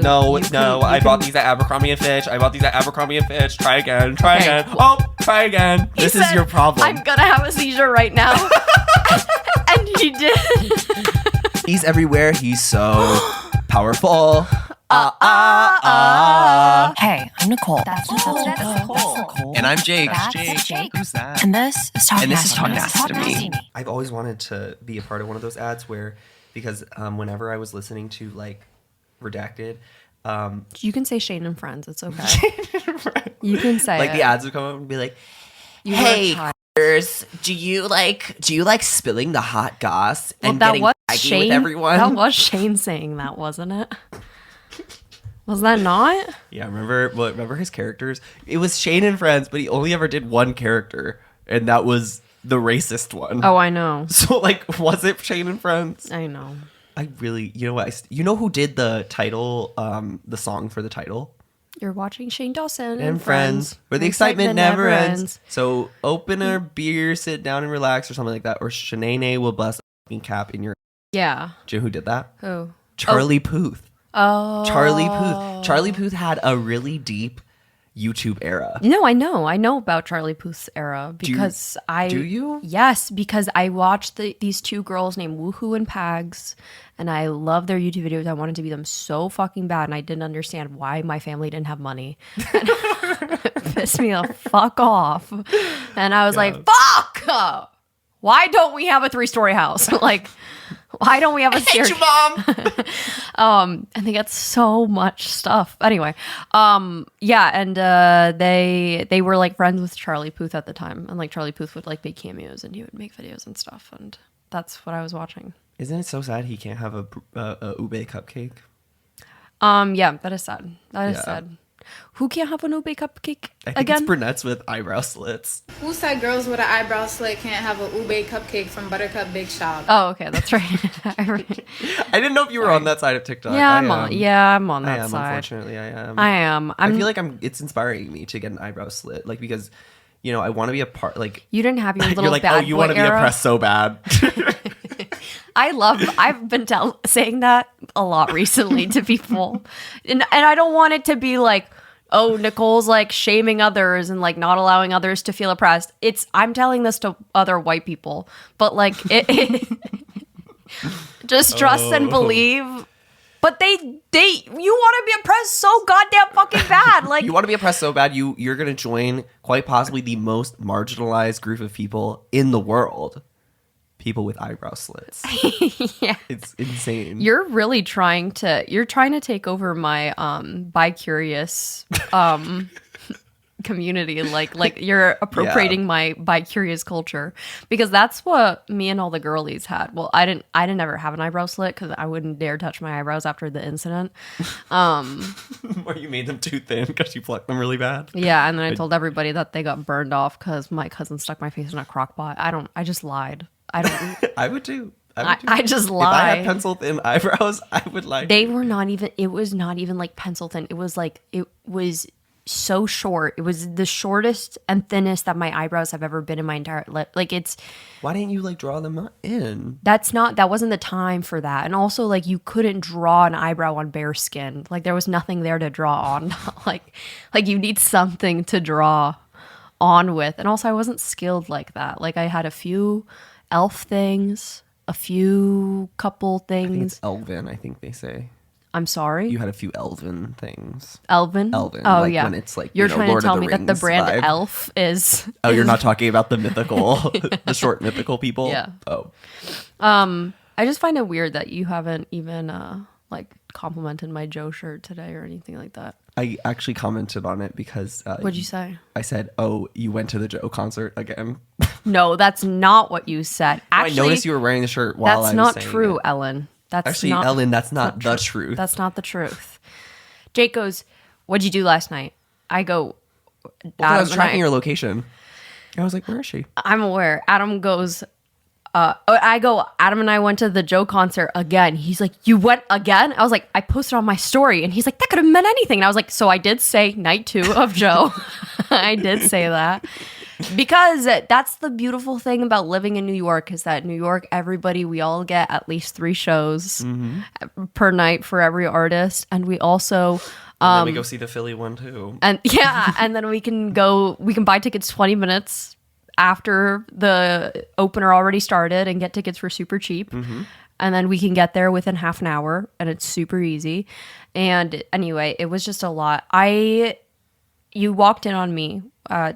No, I bought these at Abercrombie & Fitch. Try again. Try again. This is your problem. I'm gonna have a seizure right now. And he did. He's everywhere. He's so powerful. Hey, I'm Nicole. That's Nicole. And I'm Jake. That's Jake. Who's that? And this is Talk Nasty to Me. I've always wanted to be a part of one of those ads because whenever I was listening to like Redacted, You can say Shane and Friends. It's okay. You can say like it. the ads would come up and be like, You "Hey, were a queers, do you like spilling the hot goss and that getting was aggy Shane. with everyone?" That was Shane saying that, wasn't it? Was that not? Yeah, remember his characters? It was Shane and Friends, but he only ever did one character, and that was the racist one. Oh, I know. So, like, was it Shane and Friends? I know. I really, you know what? You know who did the title, the song for the title? You're watching Shane Dawson And Friends, where the excitement never ends. So, open a beer, sit down and relax, or something like that. Or Shanae will bust a fucking cap in your. Yeah. Do you know who did that? Who? Charlie Puth. Oh. Charlie Puth. Charlie Puth had a really deep YouTube era. No, I know about Charlie Puth's era because Do you? Yes, because I watched these two girls named Woohoo and Pags, and I love their YouTube videos. I wanted to be them so fucking bad, and I didn't understand why my family didn't have money. It pissed me the fuck off, and I was like, "Fuck! Why don't we have a 3-story house? Like, why don't we have a series?" Mom. And they get so much stuff. Anyway, yeah, and they were like friends with Charlie Puth at the time, and like Charlie Puth would like make cameos, and he would make videos and stuff, and that's what I was watching. Isn't it so sad he can't have a ube cupcake? Yeah, that is sad. That is Yeah. sad. Who can't have an ube cupcake I think again? it's brunettes with eyebrow slits. Who said girls with an eyebrow slit can't have a ube cupcake from Buttercup Big Shop? Oh, okay, that's right. I didn't know if you were on that side of TikTok. Yeah, I I'm am. on. Yeah, I'm on I that am, side. unfortunately, I am. I am. I feel like it's inspiring me to get an eyebrow slit, like because, you know, I want to be a part. Like You didn't have your little you're like, bad you boy want to be era? oppressed so bad. I've been saying that a lot recently to people, and I don't want it to be like, oh, Nicole's like shaming others and like not allowing others to feel oppressed. I'm telling this to other white people, but like just trust and believe. But you want to be oppressed so goddamn fucking bad. Like You want to be oppressed so bad, you're gonna join quite possibly the most marginalized group of people in the world. People with eyebrow slits. yeah. It's insane. You're really trying to take over my bi-curious community. Like you're appropriating my bi-curious culture, because that's what me and all the girlies had. Well, I didn't ever have an eyebrow slit because I wouldn't dare touch my eyebrows after the incident. Or you made them too thin because you plucked them really bad. Yeah, and then I told everybody that they got burned off because my cousin stuck my face in a crock pot. I just lied. I don't. I would too. I just lie. If I had pencil thin eyebrows, I would lie. They were not even. It was not even like pencil thin. It was so short. It was the shortest and thinnest that my eyebrows have ever been in my entire life. Like it's. Why didn't you like draw them in? That wasn't the time for that. And also like you couldn't draw an eyebrow on bare skin. Like there was nothing there to draw on. like you need something to draw on with. And also I wasn't skilled like that. Like I had a few elf things, a few couple I think things. it's elven, I think they say. I'm sorry? You had a few elven things. Elven? Elven. Oh, like yeah. when it's like, You're you know, trying Lord to tell of the me that the Rings brand vibe. elf is... Oh, you're not talking about the mythical, the short mythical people? Yeah. Oh. I just find it weird that you haven't even like complimented my Joe shirt today or anything like that. I actually commented on it because... What'd you say? I said, oh, you went to the Joe concert again. No, that's not what you said. Actually, I noticed you were wearing the shirt while I was that's not saying true, it. Ellen. That's Actually, not, Ellen, that's not the truth. That's not the truth. Jake goes, "What'd you do last night?" I go, I was tracking your location. I was like, where is she? I'm aware. Adam goes, I go, Adam and I went to the Joe concert again. He's like, you went again? I was like, I posted on my story. And he's like, that could have meant anything. And I was like, so I did say night 2 of Joe. I did say that. Because that's the beautiful thing about living in New York is that New York, everybody, we all get at least 3 shows per night for every artist. And we also... and then we go see the Philly one too. And yeah, and then we can buy tickets 20 minutes after the opener already started and get tickets for super cheap. And then we can get there within half an hour and it's super easy. And anyway, it was just a lot. You walked in on me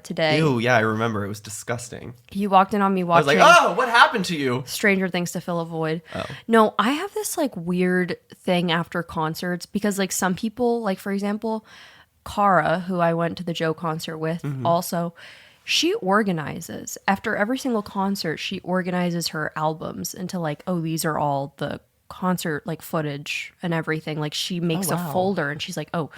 today. Ew, yeah, I remember. It was disgusting. You walked in on me I was watching like, oh, what happened to you? Stranger Things to fill a void. Oh. No, I have this like weird thing after concerts because like some people, like for example, Cara, who I went to the Joe concert with also, she organizes. After every single concert, she organizes her albums into like, oh, these are all the concert like footage and everything. Like she makes a folder and she's like, oh,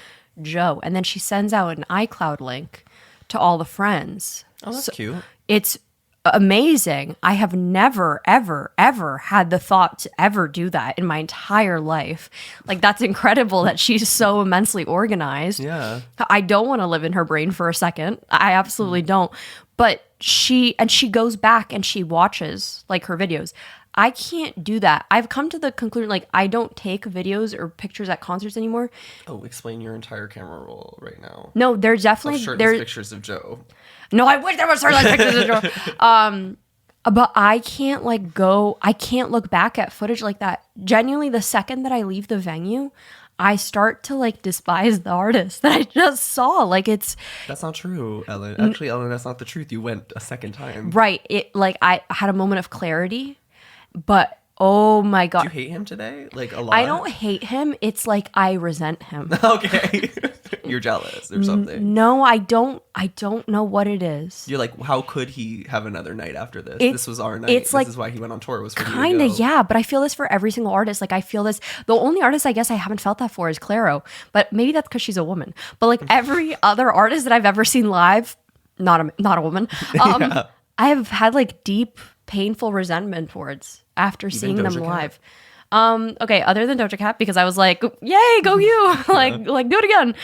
Joe. And then she sends out an iCloud link to all the friends. Oh, that's cute. It's amazing. I have never, ever, ever had the thought to ever do that in my entire life. Like, that's incredible that she's so immensely organized. Yeah. I don't want to live in her brain for a second. I absolutely don't. But she goes back and she watches like her videos. I can't do that. I've come to the conclusion, like, I don't take videos or pictures at concerts anymore. Oh, explain your entire camera roll right now. No, there's definitely... Shirtless pictures of Joe. No, I wish there was shirtless pictures of Joe. But I can't, like, I can't look back at footage like that. Genuinely, the second that I leave the venue, I start to, like, despise the artist that I just saw. Like, it's... That's not true, Ellen. Actually, Ellen, that's not the truth. You went a second time. Right. I had a moment of clarity. But oh my god, do you hate him today? Like a lot? I don't hate him. It's like I resent him. Okay, you're jealous or something. No, I don't know what it is. You're like, how could he have another night after this? This was our night. This is why he went on tour. Was for kind of, yeah. But I feel this for every single artist. Like I feel this. The only artist I guess I haven't felt that for is Clairo. But maybe that's because she's a woman. But like every other artist that I've ever seen live, not a woman. I have had like deep, painful resentment towards after seeing them live. Okay, other than Doechii Cat, because I was like, yay, go you, like do it again.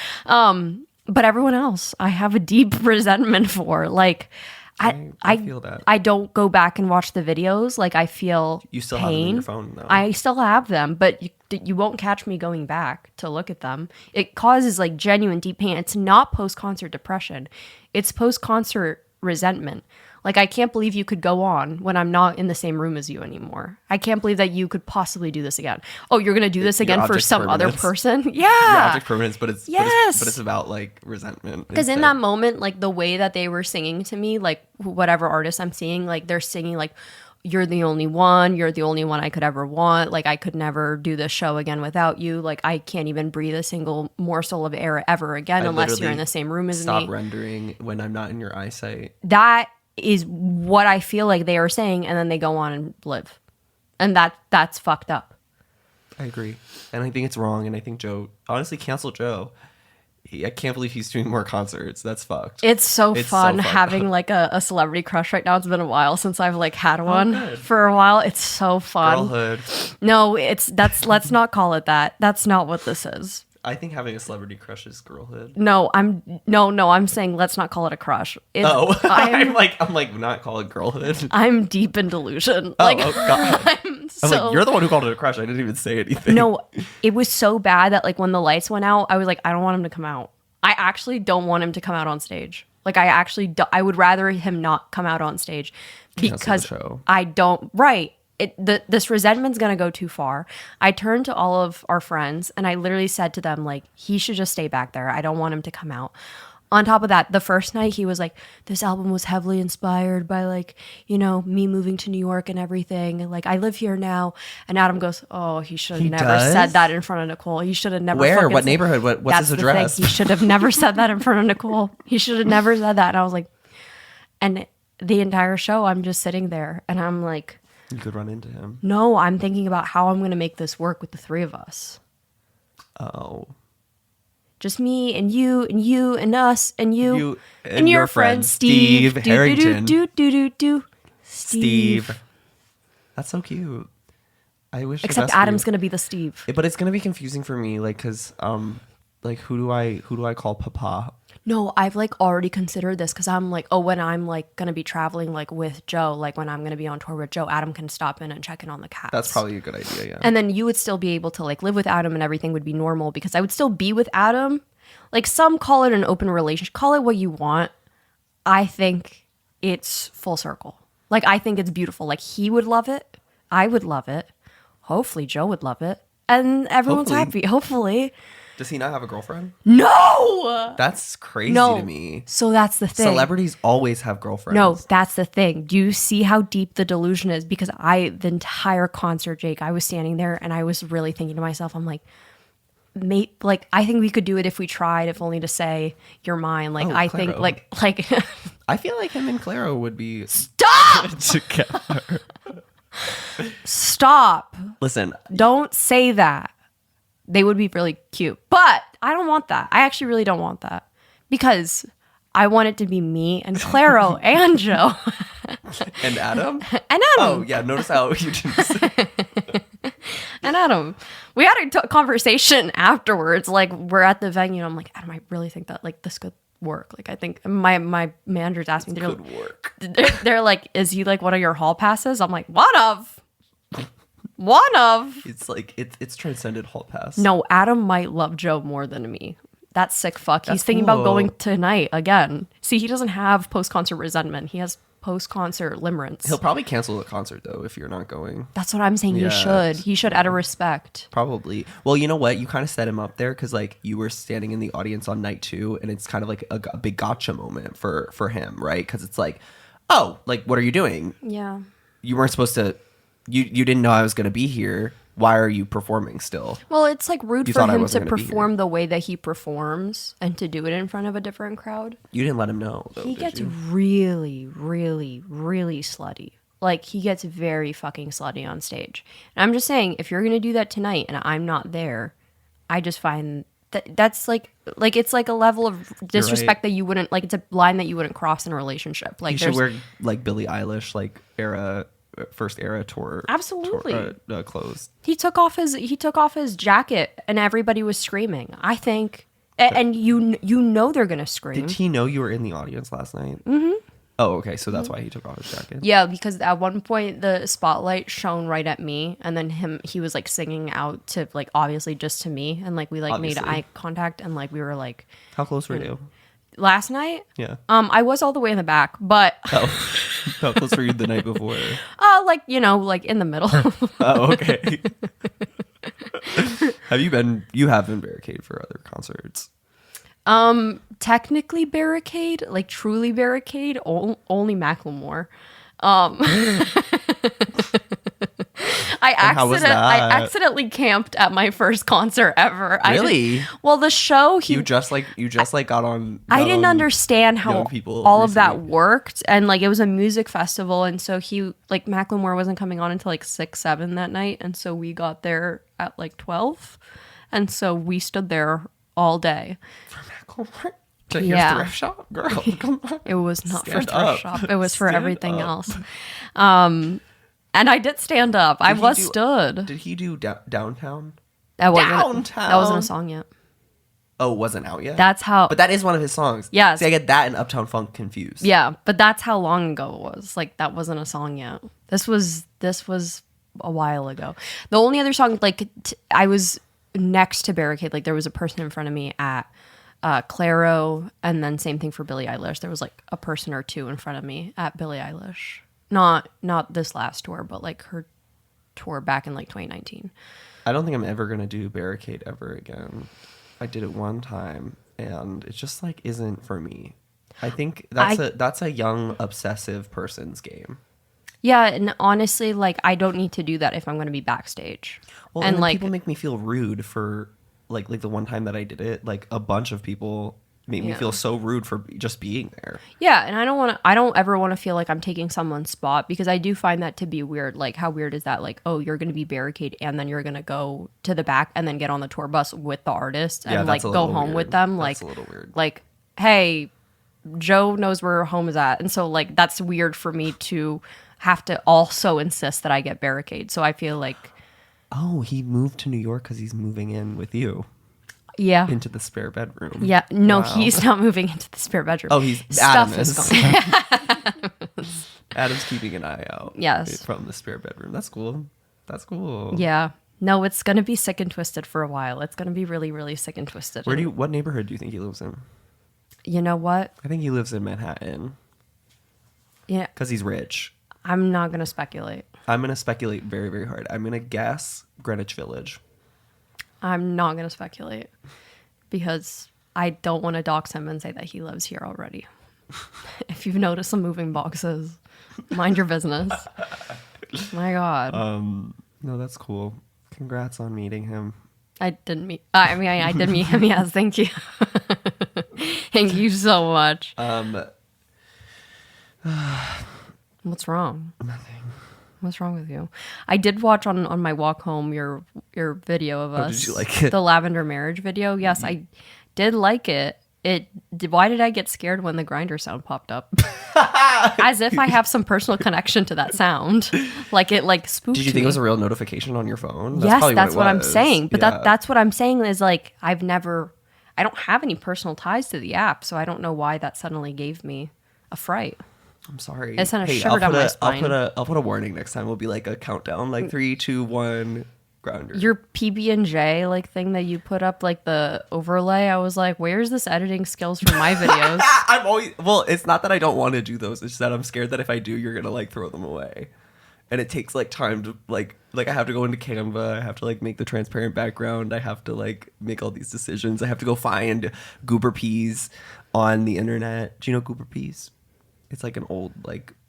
But everyone else, I have a deep resentment for. Like, I feel that. I don't go back and watch the videos. Like, I feel you still pain. have them on your phone, though. I still have them, but you won't catch me going back to look at them. It causes like genuine deep pain. It's not post-concert depression. It's post-concert resentment. Like, I can't believe you could go on when I'm not in the same room as you anymore. I can't believe that you could possibly do this again. Oh, you're going to do this again for some other person? Yeah. Your object permanence, but it's yes. about, like, resentment. Because in that moment, like, the way that they were singing to me, like, whatever artist I'm seeing, like, they're singing, like, you're the only one I could ever want. Like, I could never do this show again without you. Like, I can't even breathe a single morsel of air ever again unless you're in the same room as me. Stop rendering when I'm not in your eyesight. That is what I feel like they are saying, and then they go on and live. And that's fucked up. I agree. And I think it's wrong, and I think Joe, honestly, cancel Joe. I can't believe he's doing more concerts. That's fucked. It's so fun having like a celebrity crush right now. It's been a while since I've like had one for a while. It's so fun. Girlhood. No, let's not call it that. That's not what this is. I think having a celebrity crush is girlhood. No, I'm saying let's not call it a crush. I'm like not call it girlhood. I'm deep in delusion. Oh God. I'm like, you're the one who called it a crush. I didn't even say anything. No, it was so bad that like when the lights went out, I was like, I don't want him to come out. I actually don't want him to come out on stage. Like I would rather him not come out on stage because I don't. Right. This resentment's gonna go too far. I turned to all of our friends and I literally said to them, like, he should just stay back there. I don't want him to come out. On top of that, the first night he was like, this album was heavily inspired by like, you know, me moving to New York and everything. Like, I live here now. And Adam goes, oh, he should have never said that in front of Nicole. He should have never. Where? What neighborhood? What's his address? He should have never said that in front of Nicole. He should have never said that. And I was like, and the entire show, I'm just sitting there and I'm like, you could run into him. No, I'm thinking about how I'm going to make this work with the three of us. Oh. Just me and you and you and us and you and your friend Steve Harrington. Steve. That's so cute. I wish. Except Adam's going to be the Steve. But it's going to be confusing for me, like, because Like who do I call Papa? No, I've like already considered this because I'm like, oh, when I'm like gonna be traveling like with Joe, like when I'm gonna be on tour with Joe, Adam can stop in and check in on the cats. That's probably a good idea, yeah. And then you would still be able to like live with Adam and everything would be normal because I would still be with Adam. Like some call it an open relationship, call it what you want. I think it's full circle. Like I think it's beautiful. Like he would love it. I would love it. Hopefully Joe would love it. And everyone's happy. Hopefully. Does he not have a girlfriend? No! That's crazy No. to me. So that's the thing. Celebrities always have girlfriends. No, that's the thing. Do you see how deep the delusion is? Because the entire concert, Jake, I was standing there and I was really thinking to myself, I'm like, mate, like I think we could do it if we tried, if only to say you're mine. Like I think, Claro. like I feel like him and Claro would be stop, together. stop. Listen, Don't say that. They would be really cute, but I don't want that. I actually really don't want that because I want it to be me and Claro and Joe and Adam? and Adam. Oh, yeah, notice how you didn't say. And Adam, we had a conversation afterwards. Like we're at the venue, and I'm like, Adam, I really think that like this could work. Like I think my managers asked me, Could work. they're like, is he like one of your hall passes? I'm like, one of. It's like it's transcended hall pass. No, Adam might love Joe more than me. That sick fuck. He's That's thinking about cool. going tonight again. See, he doesn't have post-concert resentment. He has post-concert limerence. He'll probably cancel the concert though if you're not going. That's what I'm saying. Yeah. He should. He should out of respect. Probably. Well, you know what? You kind of set him up there because like you were standing in the audience on night 2, and it's kind of like a big gotcha moment for him, right? Because it's like, oh, like what are you doing? Yeah. You weren't supposed to. You didn't know I was going to be here. Why are you performing still? Well, it's like rude You for thought I him to wasn't gonna be perform the way that he performs and to do it in front of a different crowd. You didn't let him know. Though, He did gets you? really, really, really slutty. Like he gets very fucking slutty on stage. And I'm just saying, if you're gonna do that tonight and I'm not there, I just find that's like it's like a level of disrespect that you wouldn't like. It's a line that you wouldn't cross in a relationship. Like You should wear like Billie Eilish, like first era tour. Absolutely. Clothes. he took off his jacket and everybody was screaming. I think, and you know they're gonna scream. Did he know you were in the audience last night? Mm-hmm. Oh, okay. So that's why he took off his jacket. Yeah, because at one point the spotlight shone right at me, and then he was like singing out to like obviously just to me, and like we like Obviously. made eye contact, and like we were like How close were you? last night. Yeah. I was all the way in the back, but Oh, how close were you the night before? like like in the middle. Oh, okay. You have been barricaded for other concerts? Technically barricade, like truly barricade, only Macklemore. I how was that? accidentally camped at my first concert ever. Really? Well, the show You just got on. I didn't understand how young people all of that recently. worked, and like it was a music festival, and so Macklemore wasn't coming on until like 6-7 that night, and so we got there at like 12, and so we stood there all day. To hear Yeah. thrift shop, girl. Come on. It was not for Stand thrift up. shop; it was for Stand everything up. else. And I did stand up. I was stood. Did he do downtown? That wasn't Downtown? that wasn't a song yet. Oh, it wasn't out yet. That's how. But that is one of his songs. Yes. See, I get that and Uptown Funk confused. Yeah, but that's how long ago it was. Like that wasn't a song yet. This was a while ago. The only other song, like I was next to barricade. Like there was a person in front of me at Claro, and then same thing for Billie Eilish. There was like a person or two in front of me at Billie Eilish. Not this last tour, but like her tour back in like 2019. I don't think I'm ever gonna do Barricade ever again. I did it one time, and it just like isn't for me. I think that's a young obsessive person's game. Yeah, and honestly, like I don't need to do that if I'm going to be backstage. Well, and then like people make me feel rude for like the one time that I did it. Like a bunch of people made me Yeah. feel so rude for just being there. yeah, and I don't ever want to feel like I'm taking someone's spot because I do find that to be weird. Like how weird is that? Like, oh, you're going to be barricade and then you're going to go to the back and then get on the tour bus with the artist and Yeah, like that's a go little home weird. with them. That's Like a little weird. Like, hey, Joe knows where home is at. And so like that's weird for me to have to also insist that I get barricade. So I feel like Oh, he moved to New York because he's moving in with you. Yeah. into the spare bedroom. Yeah. No, Wow. he's not moving into the spare bedroom. Oh, he's Stuff Adam is is. going. Adam's keeping an eye out. Yes. From the spare bedroom. That's cool. That's cool. Yeah. No, it's gonna be sick and twisted for a while. It's gonna be really, really sick and twisted. What neighborhood do you think he lives in? You know what? I think he lives in Manhattan. Yeah. Because he's rich. I'm not gonna speculate. I'm gonna speculate very, very hard. I'm gonna guess Greenwich Village. I'm not gonna speculate because I don't want to dox him and say that he lives here already. If you've noticed some moving boxes, mind your business. My God. No, that's cool. Congrats on meeting him. I did meet him. Yes, thank you. Thank you so much. What's wrong? Nothing. What's wrong with you? I did watch on my walk home your video of us. Did you like it? The lavender marriage video. Yes, I did like it. Why did I get scared when the grinder sound popped up? As if I have some personal connection to that sound. Like it spooked me. Did you think it was a real notification on your phone? Yes, probably that's what I'm was. saying. But Yeah. that's what I'm saying is like I don't have any personal ties to the app, so I don't know why that suddenly gave me a fright. I'm sorry. It sent a shiver down my spine. I'll put a warning next time. We'll be like a countdown, like 3, 2, 1, grinder. Your PB&J thing that you put up, like the overlay, I was like, where's this editing skills for my videos? It's not that I don't want to do those. It's just that I'm scared that if I do, you're gonna throw them away, and it takes time to like I have to go into Canva. I have to make the transparent background. I have to make all these decisions. I have to go find goober peas on the internet. Do you know goober peas? It's an old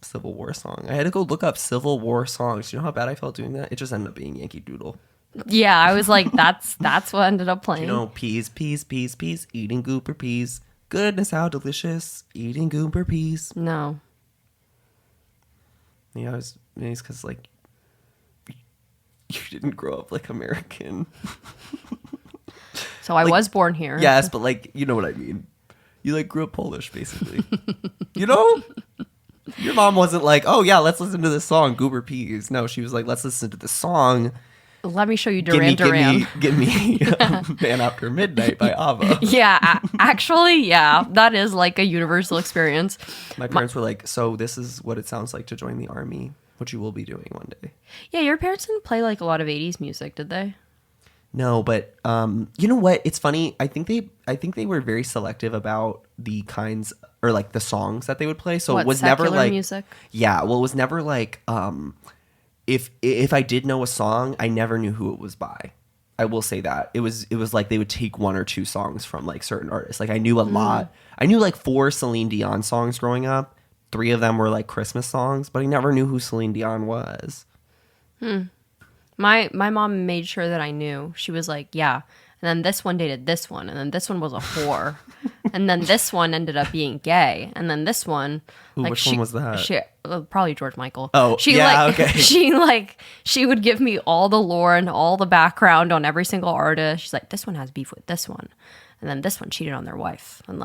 Civil War song. I had to go look up Civil War songs. Do you know how bad I felt doing that? It just ended up being Yankee Doodle. Yeah, I was like, that's what ended up playing. Peas, eating goober peas. Goodness, how delicious, eating goober peas. No. Yeah, it's because you didn't grow up American. So I was born here. Yes, but you know what I mean. You grew up Polish, basically. You know? Your mom wasn't oh yeah, let's listen to this song, Goober Peas. No, she was let's listen to this song. Let me show you Duran Duran. Give me Man After Midnight by ABBA. Yeah, actually, yeah. That is a universal experience. My parents were so this is what it sounds like to join the army, which you will be doing one day. Yeah, your parents didn't play a lot of 80s music, did they? No, but you know what? It's funny. I think they were very selective about the kinds or the songs that they would play. So it was never music. Yeah, well, it was never if I did know a song, I never knew who it was by. I will say that it was they would take 1 or 2 songs from certain artists. I knew a lot. I knew 4 Celine Dion songs growing up. 3 of them were Christmas songs, but I never knew who Celine Dion was. My mom made sure that I knew. She was like, yeah. And then this one dated this one. And then this one was a whore. And then this one ended up being gay. And then this one... Ooh, which one was that? Probably George Michael. Oh, okay. She would give me all the lore and all the background on every single artist. She's like, this one has beef with this one. And then this one cheated on their wife. And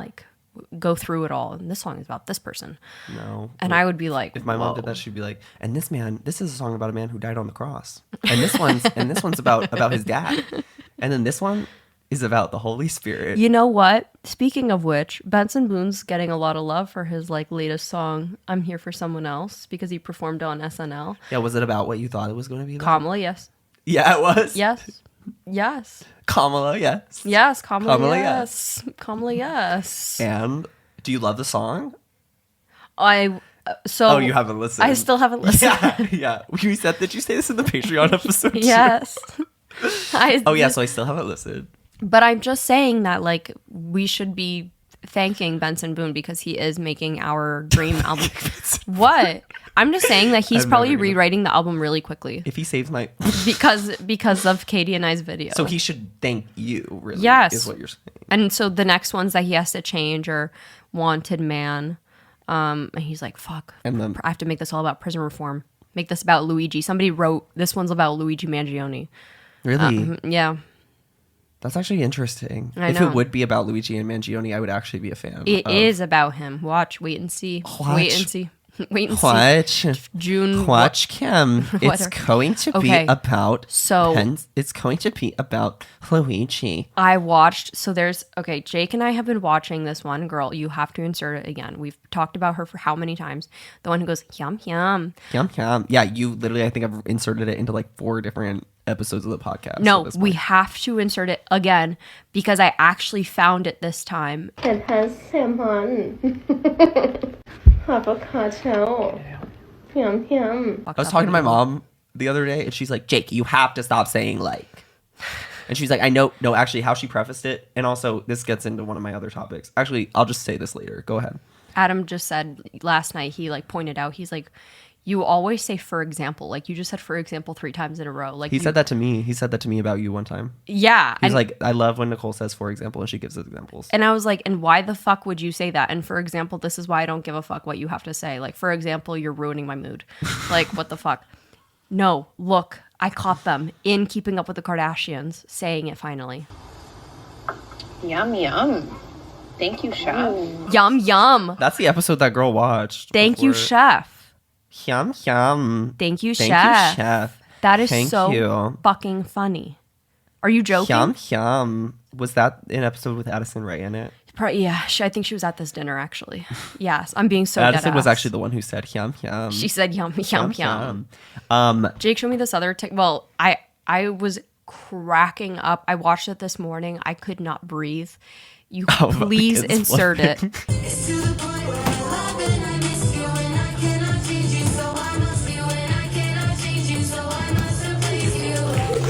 go through it all. And this song is about this person. No. And I would be like, if my mom did that, she'd be like, and this is a song about a man who died on the cross. And this one's about his dad. And then this one is about the Holy Spirit. You know what? Speaking of which, Benson Boone's getting a lot of love for his latest song, I'm Here for Someone Else, because he performed on SNL. Yeah, was it about what you thought it was going to be? Kamala, yes. Yeah, it was. Yes. Yes. Kamala, yes. Yes, Kamala, Kamala, yes. Kamala, yes. And do you love the song? Oh, you haven't listened. I still haven't listened. Yeah. You said, did you say this in the Patreon episode? Yes. So I still haven't listened. But I'm just saying that we should be thanking Benson Boone because he is making our dream album. What? I'm just saying that he's probably rewriting the album really quickly. If he saves my because of Katie and I's video. So he should thank you, really. Yes. Is what you're saying. And so the next ones that he has to change are Wanted Man. And he's like, fuck. And then I have to make this all about prison reform. Make this about Luigi. Somebody wrote this one's about Luigi Mangione. Really? Yeah. That's actually interesting. If it would be about Luigi and Mangione, I would actually be a fan. It is about him. Wait and see. Watch. Wait and see. Wait and see. Watch. June. Watch Kim. It's Whatever. going to be Okay, about so- it's going to be about Luigi. I watched. So there's okay. Jake and I have been watching this one girl. You have to insert it again. We've talked about her for how many times? The one who goes yum yum. Yum yum. Yeah, you literally I think I've inserted it into like 4 different episodes of the podcast. No, at this we point. have to insert it again because I actually found it this time. It has salmon. Avocado. Yum yum. I was talking to my mom the other day and she's like, Jake, you have to stop saying like. And she's like, I know. No, actually, how she prefaced it. And also, this gets into one of my other topics. Actually, I'll just say this later. Go ahead. Adam just said last night, he like pointed out, he's like, you always say for example. Like you just said for example 3 times in a row. Like He said that to me. He said that to me about you one time. Yeah. He's like, I love when Nicole says for example and she gives examples. And I was like, and why the fuck would you say that? And for example, this is why I don't give a fuck what you have to say. Like, for example, you're ruining my mood. Like, what the fuck? No, look, I caught them in Keeping Up with the Kardashians saying it finally. Yum, yum. Thank you, chef. Yum, yum. That's the episode that girl watched. Thank you, before. chef. Yum, yum. Thank you, Thank chef. you, chef. That is Thank so you. fucking funny. Are you joking? Yum, yum. Was that an episode with Addison Rae in it? Yeah, I think she was at this dinner, actually. Yes, I'm being so Addison was deadass. actually the one who said yum, yum. She said yum, yum, yum. yum. Jake showed me this other well, I was cracking up. I watched it this morning. I could not breathe. You about the please kids insert it. flipping.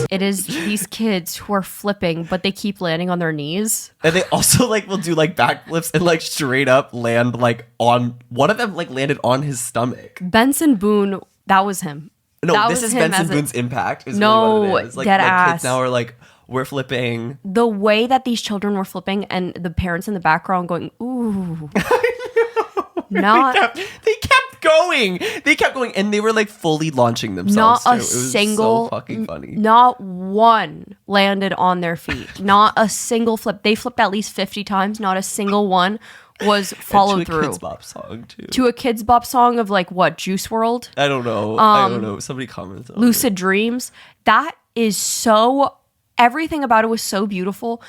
It is these kids who are flipping, but they keep landing on their knees. And they also like will do like backflips and like straight up land like on one of them like landed on his stomach. Benson Boone, that was him. No, That this was is him Benson as a- Boone's impact. Is No, really what it is. Like, dead like ass. kids now are like, we're flipping. The way that these children were flipping and the parents in the background going, ooh. Not They kept going. They kept going, and they were like fully launching themselves. not too. a It was single so fucking funny. Not one landed on their feet. Not a single flip. They flipped at least 50 times. Not a single one was followed And to a through. Kids Bop song too. To a Kids Bop song of like what, Juice World? I don't know. I don't know. Somebody commented. on Lucid Dreams. That is so, everything about it was so beautiful.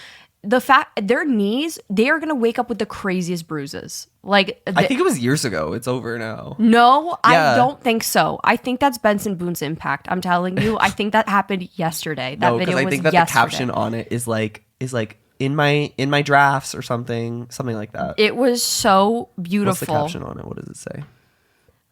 The fact, their knees, they are going to wake up with the craziest bruises. Like, I think it was years ago. It's over now. no, Yeah. I don't think so. I think that's Benson Boone's impact. I'm telling you, I think that happened yesterday. That No, video because I was think that yesterday. the caption on it is like in my drafts or something like that. It was so What's the beautiful. caption on it? What does it say?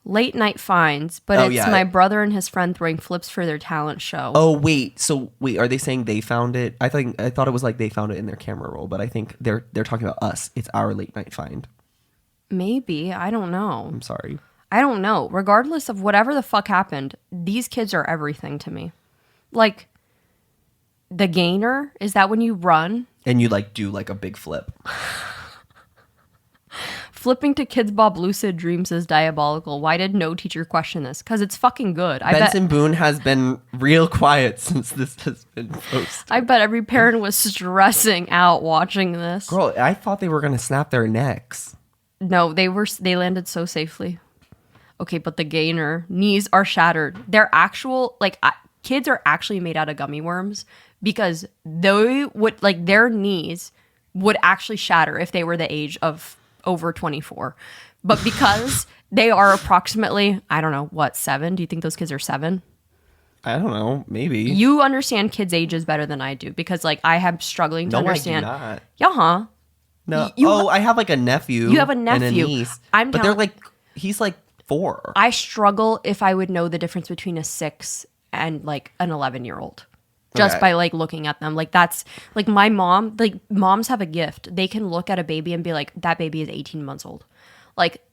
Late night finds, but Oh, it's yeah. my brother and his friend throwing flips for their talent show. Oh wait, so wait, are they saying they found it? I thought it was like they found it in their camera roll, but I think they're talking about us. It's our late night find. Maybe. I don't know. I'm sorry. I don't know. Regardless of whatever the fuck happened, these kids are everything to me. Like, the gainer, is that when you run? And you like do like a big flip. Flipping to Kids Bob Lucid Dreams is diabolical. Why did no teacher question this? Because it's fucking good. Benson Boone has been real quiet since this has been posted. I bet every parent was stressing out watching this. Girl, I thought they were gonna snap their necks. No, they landed so safely. Okay, but the gainer, knees are shattered. They're actual, like, kids are actually made out of gummy worms because they would, like, their knees would actually shatter if they were the age of over 24. But because they are approximately, I don't know, what, 7? Do you think those kids are 7? I don't know, maybe. You understand kids' ages better than I do because, like, I am struggling to No, understand. I do not. Yeah, huh? No. You- I have like a nephew. You have a and nephew. niece. I'm but telling- they're like he's like 4. I struggle if I would know the difference between a 6 and like an 11-year-old just Okay. by like looking at them. Like that's like my mom, like moms have a gift. They can look at a baby and be like, that baby is 18 months old. Like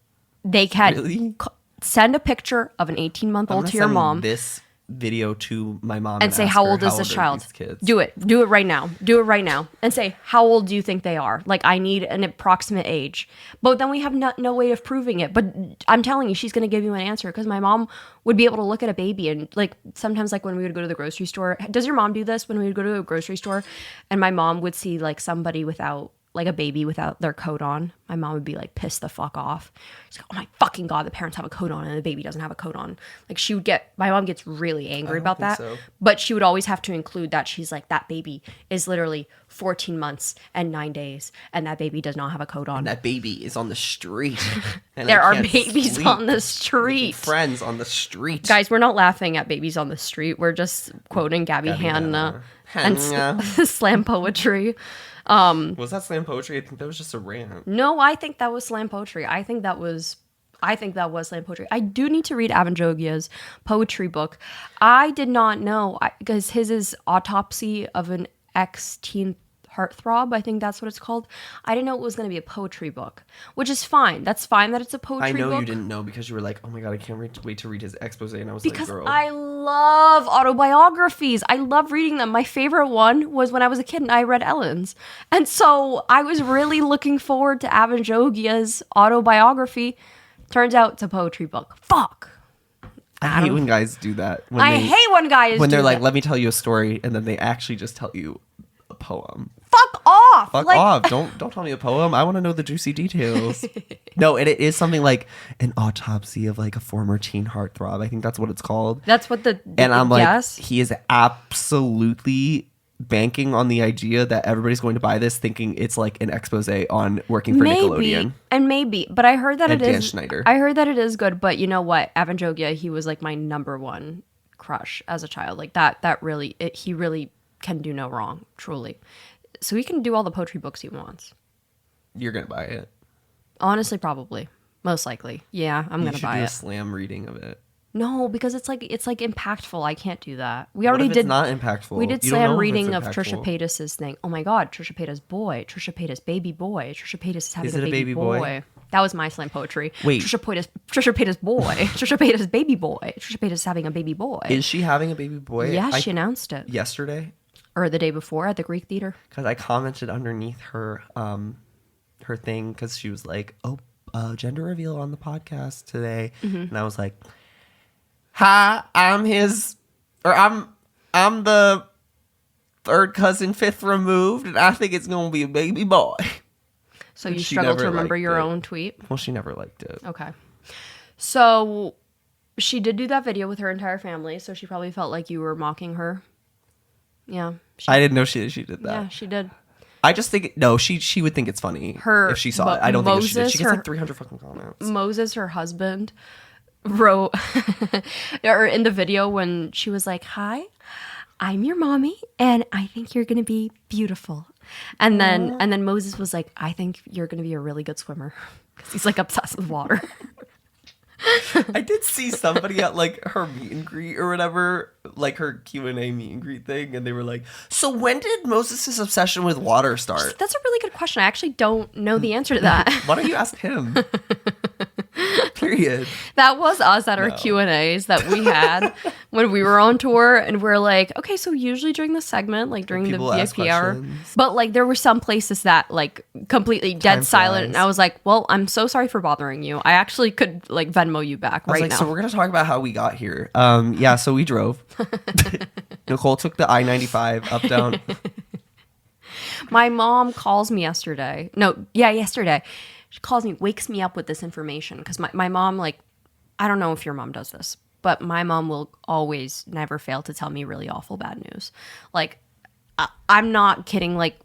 they can Really? send a picture of an 18-month-old to your mom this video to my mom and say, ask how her, old is this are child? these kids? Do it right now. Do it right now. And say, how old do you think they are? Like, I need an approximate age. But then we have no way of proving it. But I'm telling you, she's going to give you an answer because my mom would be able to look at a baby and, like, sometimes, like, when we would go to the grocery store. Does your mom do this when we would go to a grocery store? And my mom would see, like, somebody without like a baby without their coat on, my mom would be like pissed the fuck off. She's like, oh my fucking God, the parents have a coat on and the baby doesn't have a coat on. Like my mom gets really angry about that. so. But she would always have to include that she's like, that baby is literally 14 months and 9 days and that baby does not have a coat on. And that baby is on the street. And There I are can't babies sleep. on the Making street. friends on the street. Guys, we're not laughing at babies on the street. We're just quoting Gabby Hanna and slam poetry. Was that slam poetry? I think that was just a rant. No, I think that was slam poetry. I think that was slam poetry. I do need to read Avanjogia's poetry book. I did not know because his is Autopsy of an Ex-Teen Heartthrob. I think that's what it's called. I didn't know it was going to be a poetry book, which is fine. That's fine that it's a poetry book. I know you didn't know because you were like, oh my God, I can't wait to read his expose. And I was Because like, girl. I love autobiographies. I love reading them. My favorite one was when I was a kid and I read Ellen's. And so I was really looking forward to Avanjogia's autobiography. Turns out it's a poetry book. Fuck. I hate when guys do that. I hate when guys when do they're like, that. let me tell you a story, and then they actually just tell you a poem. Fuck off. Fuck Like, off. Don't tell me a poem. I want to know the juicy details. No, and it is something like an autopsy of like a former teen heartthrob. I think that's what it's called. That's what And I'm like, yes. he is absolutely banking on the idea that everybody's going to buy this thinking it's like an expose on working for Nickelodeon. Maybe, but I heard that And it Dan is. Schneider. I heard that it is good, but you know what? Avanjogia, he was like my number one crush as a child. Like he really can do no wrong, truly. So he can do all the poetry books he wants. You're going to buy it. Honestly, probably. Most likely. Yeah, I'm You going to should buy do a it. slam reading of it. No, because it's like impactful. I can't do that. We What already if it's did not impactful? We did You don't know slam if reading it's of Trisha impactful. Paytas's thing. Oh my God, Trisha Paytas boy, Trisha Paytas baby boy, Trisha Paytas is having Is it a baby boy? boy. That was my slam poetry. Wait. Trisha Paytas boy, Trisha Paytas baby boy, Trisha Paytas is having a baby boy. Is she having a baby boy? Yeah, she announced it. Yesterday? Or the day before at the Greek Theater. Because I commented underneath her her thing because she was like, oh, gender reveal on the podcast today. Mm-hmm. And I was like, hi, I'm the third cousin, fifth removed, and I think it's going to be a baby boy. So And you she struggled to never remember liked your it. own tweet? Well, she never liked it. Okay. So she did do that video with her entire family, so she probably felt like you were mocking her. Yeah. I didn't know she did that. Yeah, she did. I just think, no, she would think it's funny if she saw it. I don't think she did. She gets like 300 fucking comments. Moses, her husband, wrote or in the video when she was like, hi, I'm your mommy and I think you're gonna be beautiful. And then Moses was like, I think you're gonna be a really good swimmer because he's like obsessed with water. I did see somebody at like her meet and greet or whatever, like her Q&A meet and greet thing, and they were like, so when did Moses' obsession with water start? That's a really good question. I actually don't know the answer to that. Why don't you ask him? Period. That was us at our Q&As that we had when we were on tour, and we're like, okay, so usually during the segment, like during the People ask VIP hour, questions. but like there were some places that like completely dead Time silent, and flies. I was like, well, I'm so sorry for bothering you. I actually could like Venmo you back I was right like, now. so we're going to talk about how we got here. Yeah, so we drove. Nicole took the I-95 up, down. My mom calls me yesterday. Yesterday. She calls me, wakes me up with this information. Because my mom, like, I don't know if your mom does this, but my mom will always never fail to tell me really awful bad news. Like, I'm not kidding. Like,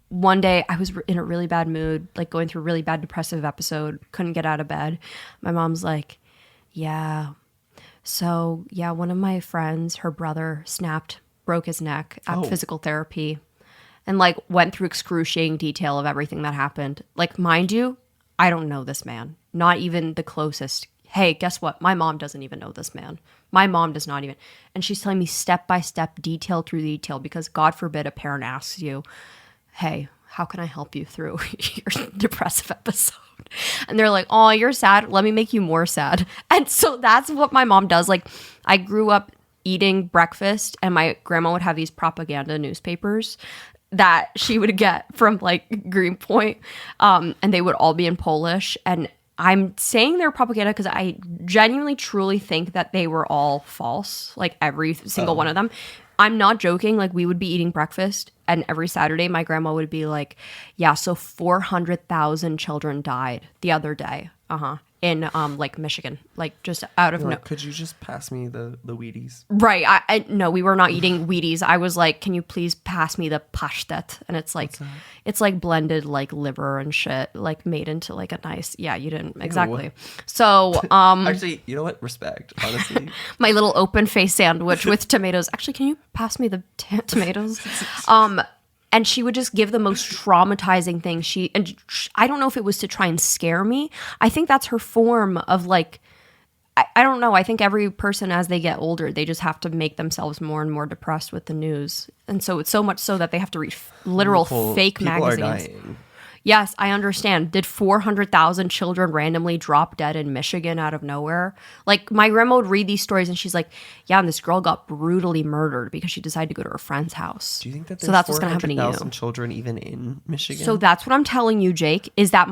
one day I was in a really bad mood, like going through a really bad depressive episode, couldn't get out of bed. My mom's like, yeah. So, yeah, one of my friends, her brother broke his neck at physical therapy. And like went through excruciating detail of everything that happened. Like, mind you, I don't know this man. Not even the closest. Hey, guess what? My mom doesn't even know this man. My mom does not even. And she's telling me step by step, detail through detail, because God forbid a parent asks you, hey, how can I help you through your depressive episode? And they're like, oh, you're sad. Let me make you more sad. And so that's what my mom does. Like, I grew up eating breakfast, and my grandma would have these propaganda newspapers that she would get from like Greenpoint, and they would all be in Polish. And I'm saying they're propaganda because I genuinely truly think that they were all false, like every single one of them. I'm not joking. Like, we would be eating breakfast and every Saturday my grandma would be like, yeah, so 400,000 children died the other day. In like Michigan, like just out of no. Could you just pass me the Wheaties? Right. I no, we were not eating Wheaties. I was like, can you please pass me the pashtet? And it's like blended like liver and shit, like made into like a nice. Yeah, you didn't exactly. So actually, you know what? Respect, honestly. my little open face sandwich with tomatoes. Actually, can you pass me the tomatoes? And she would just give the most traumatizing thing. I don't know if it was to try and scare me. I think that's her form of like, I don't know. I think every person as they get older, they just have to make themselves more and more depressed with the news. And so it's so much so that they have to read literal fake people magazines. Are dying. Yes, I understand. Did 400,000 children randomly drop dead in Michigan out of nowhere? Like, my grandma would read these stories and she's like, yeah, and this girl got brutally murdered because she decided to go to her friend's house. Do you think that so that's what's going to happen to you? 400,000 children even in Michigan? So that's what I'm telling you, Jake, is that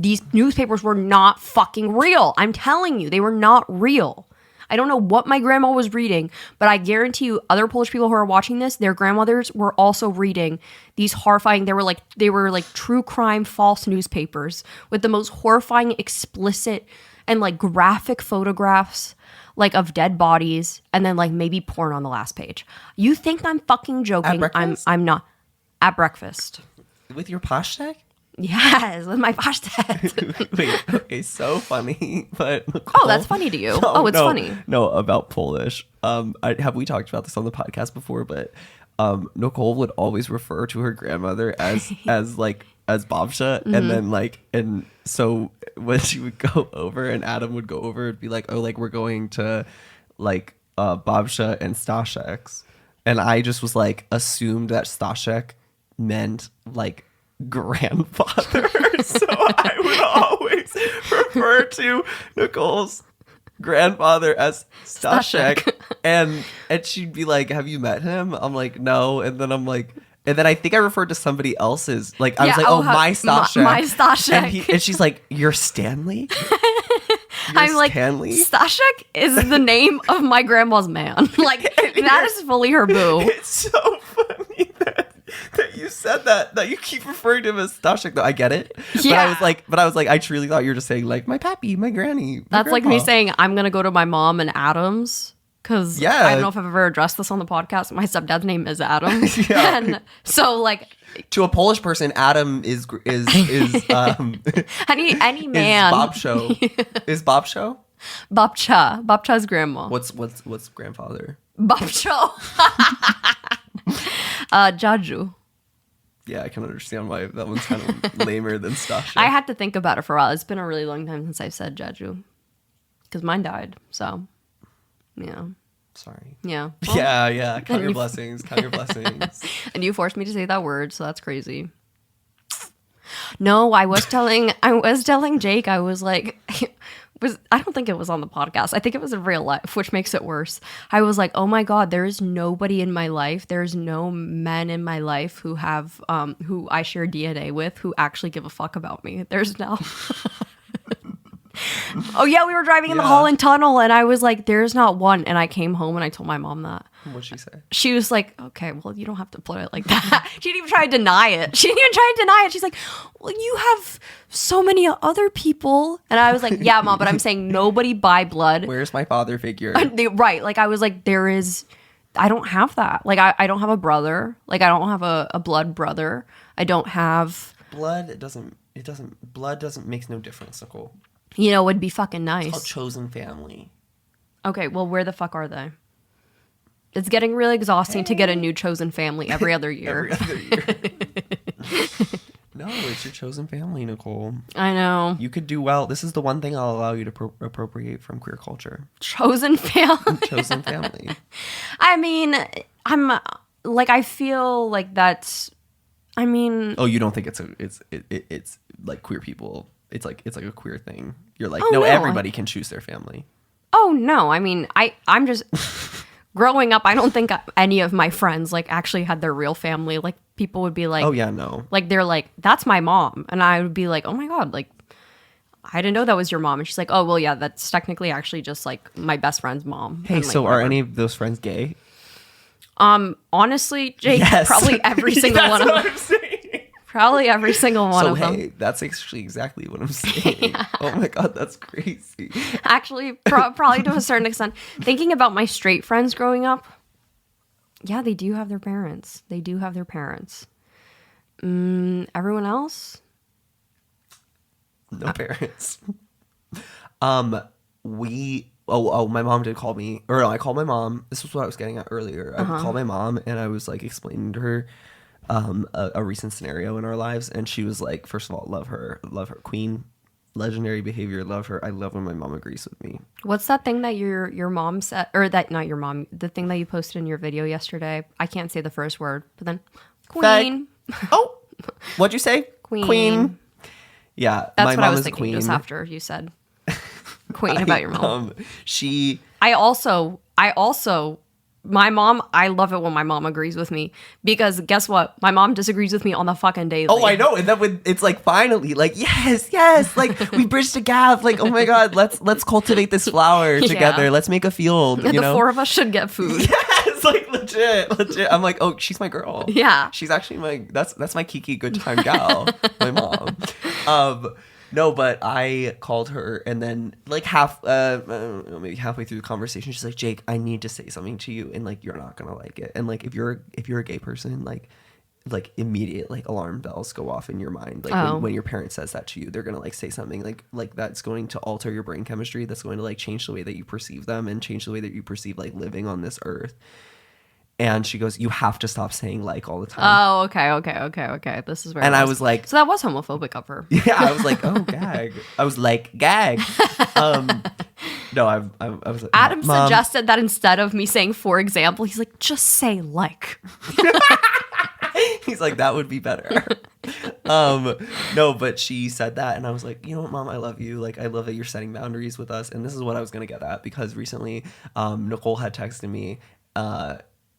these newspapers were not fucking real. I'm telling you, they were not real. I don't know what my grandma was reading, but I guarantee you other Polish people who are watching this, their grandmothers were also reading these horrifying, they were like true crime false newspapers with the most horrifying, explicit and like graphic photographs like of dead bodies and then like maybe porn on the last page. You think I'm fucking joking? I'm not. At breakfast. With your pashtek? Yes, with my pashtet. Wait, okay, so funny, but Nicole, oh, that's funny to you. It's funny. No, about Polish. Have we talked about this on the podcast before? But Nicole would always refer to her grandmother as babcia, and so when she would go over and Adam would go over, it'd be like, oh, like we're going to like babcia and Staszek's, and I just was like assumed that Staszek meant like grandfather. So I would always refer to Nicole's grandfather as Staszek. And she'd be like, have you met him? I'm like, no. And then I'm like, and then I think I referred to somebody else's. Like, I was like, my Staszek. My Staszek. And she's like, you're Stanley? I'm like, Stanley? Staszek is the name of my grandma's man. Like, that is fully her boo. It's so funny that you said that you keep referring to him as Staszek, though. I get it. Yeah. But I was like, I truly thought you were just saying like my pappy, my granny. That's grandpa. like me saying I'm gonna go to my mom and Adam's because I don't know if I've ever addressed this on the podcast. My stepdad's name is Adam. Yeah. And so like to a Polish person, Adam is any man. Is babcia? Babcia's grandma. What's grandfather? Babcio. Jaju. Yeah, I can understand why that one's kind of lamer than Staszek. I had to think about it for a while. It's been a really long time since I've said Jaju because mine died. So, yeah. Sorry. Yeah. Well, yeah. Count your blessings. Count your blessings. And you forced me to say that word, so that's crazy. No, I was telling Jake, I was like, I don't think it was on the podcast. I think it was in real life, which makes it worse. I was like, oh my God, there is nobody in my life. There's no men in my life who have, who I share DNA with who actually give a fuck about me. There's no. Oh yeah, we were driving in the Holland Tunnel and I was like, there's not one. And I came home and I told my mom that. What'd she say? She was like, okay, well, you don't have to put it like that. She didn't even try to deny it. She's like, well, you have so many other people. And I was like, yeah, Mom, but I'm saying nobody by blood. Where's my father figure? Right. Like, I was like, I don't have that. Like, I don't have a brother. Like, I don't have a blood brother. I don't have. Blood makes no difference, Nicole. You know, it'd be fucking nice. It's called chosen family. Okay, well, where the fuck are they? It's getting really exhausting to get a new chosen family every other year. No, it's your chosen family, Nicole. I know. You could do well. This is the one thing I'll allow you to appropriate from queer culture. Chosen family. Chosen family. I mean, I feel like that's. I mean. Oh, you don't think it's like queer people? It's like a queer thing. You're like, oh, no, no, everybody can choose their family. Oh no, I mean, I'm just growing up. I don't think any of my friends like actually had their real family. Like people would be like, oh yeah, no. Like they're like, that's my mom, and I would be like, oh my God, like I didn't know that was your mom. And she's like, oh well, yeah, that's technically actually just like my best friend's mom. Hey, and, like, so whatever. are any of those friends gay? Honestly, Jake, Yes. probably every single one of them. I'm saying. Probably every single one So of them. hey, that's actually exactly what I'm saying. Oh my god, that's crazy. Actually, probably to a certain extent. Thinking about my straight friends growing up, yeah, they do have their parents. They do have their parents. Everyone else? No parents. My mom did call me, or no, I called my mom. This was what I was getting at earlier. I called my mom and I was like explaining to her a recent scenario in our lives, and she was like, first of all, love her, queen, legendary behavior, love her. I love when my mom agrees with me. What's that thing that your mom said, or that not your mom, the thing that you posted in your video yesterday? I can't say the first word, but then queen. Oh, what'd you say? Queen. Yeah, That's my what mom I was is thinking queen. just after you said queen about your mom. I also my mom, I love it when my mom agrees with me, because guess what? My mom disagrees with me on the fucking daily. Oh, I know. And then when it's like finally, like, yes, like we bridged a gap. Like, oh my god, let's cultivate this flower together. Let's make a field. And you the know? 4 of us should get food. Yes, like legit. I'm like, oh, she's my girl. Yeah. She's actually that's my Kiki good time gal, my mom. No, but I called her, and then like maybe halfway through the conversation, she's like, Jake, I need to say something to you, and like you're not gonna like it. And like if you're a gay person, like immediate like alarm bells go off in your mind. Like when your parent says that to you, they're gonna like say something like that's going to alter your brain chemistry, that's going to like change the way that you perceive them and change the way that you perceive like living on this earth. And she goes, you have to stop saying like all the time. Oh, okay. This is where. And I was like, so that was homophobic of her. yeah, I was like, oh, gag. I was like, gag. No, I was like, Adam Mom. suggested that instead of me saying, for example, he's like, just say like. He's like, that would be better. No, but she said that, and I was like, you know what, Mom, I love you. Like, I love that you're setting boundaries with us. And this is what I was gonna get at, because recently, Nicole had texted me.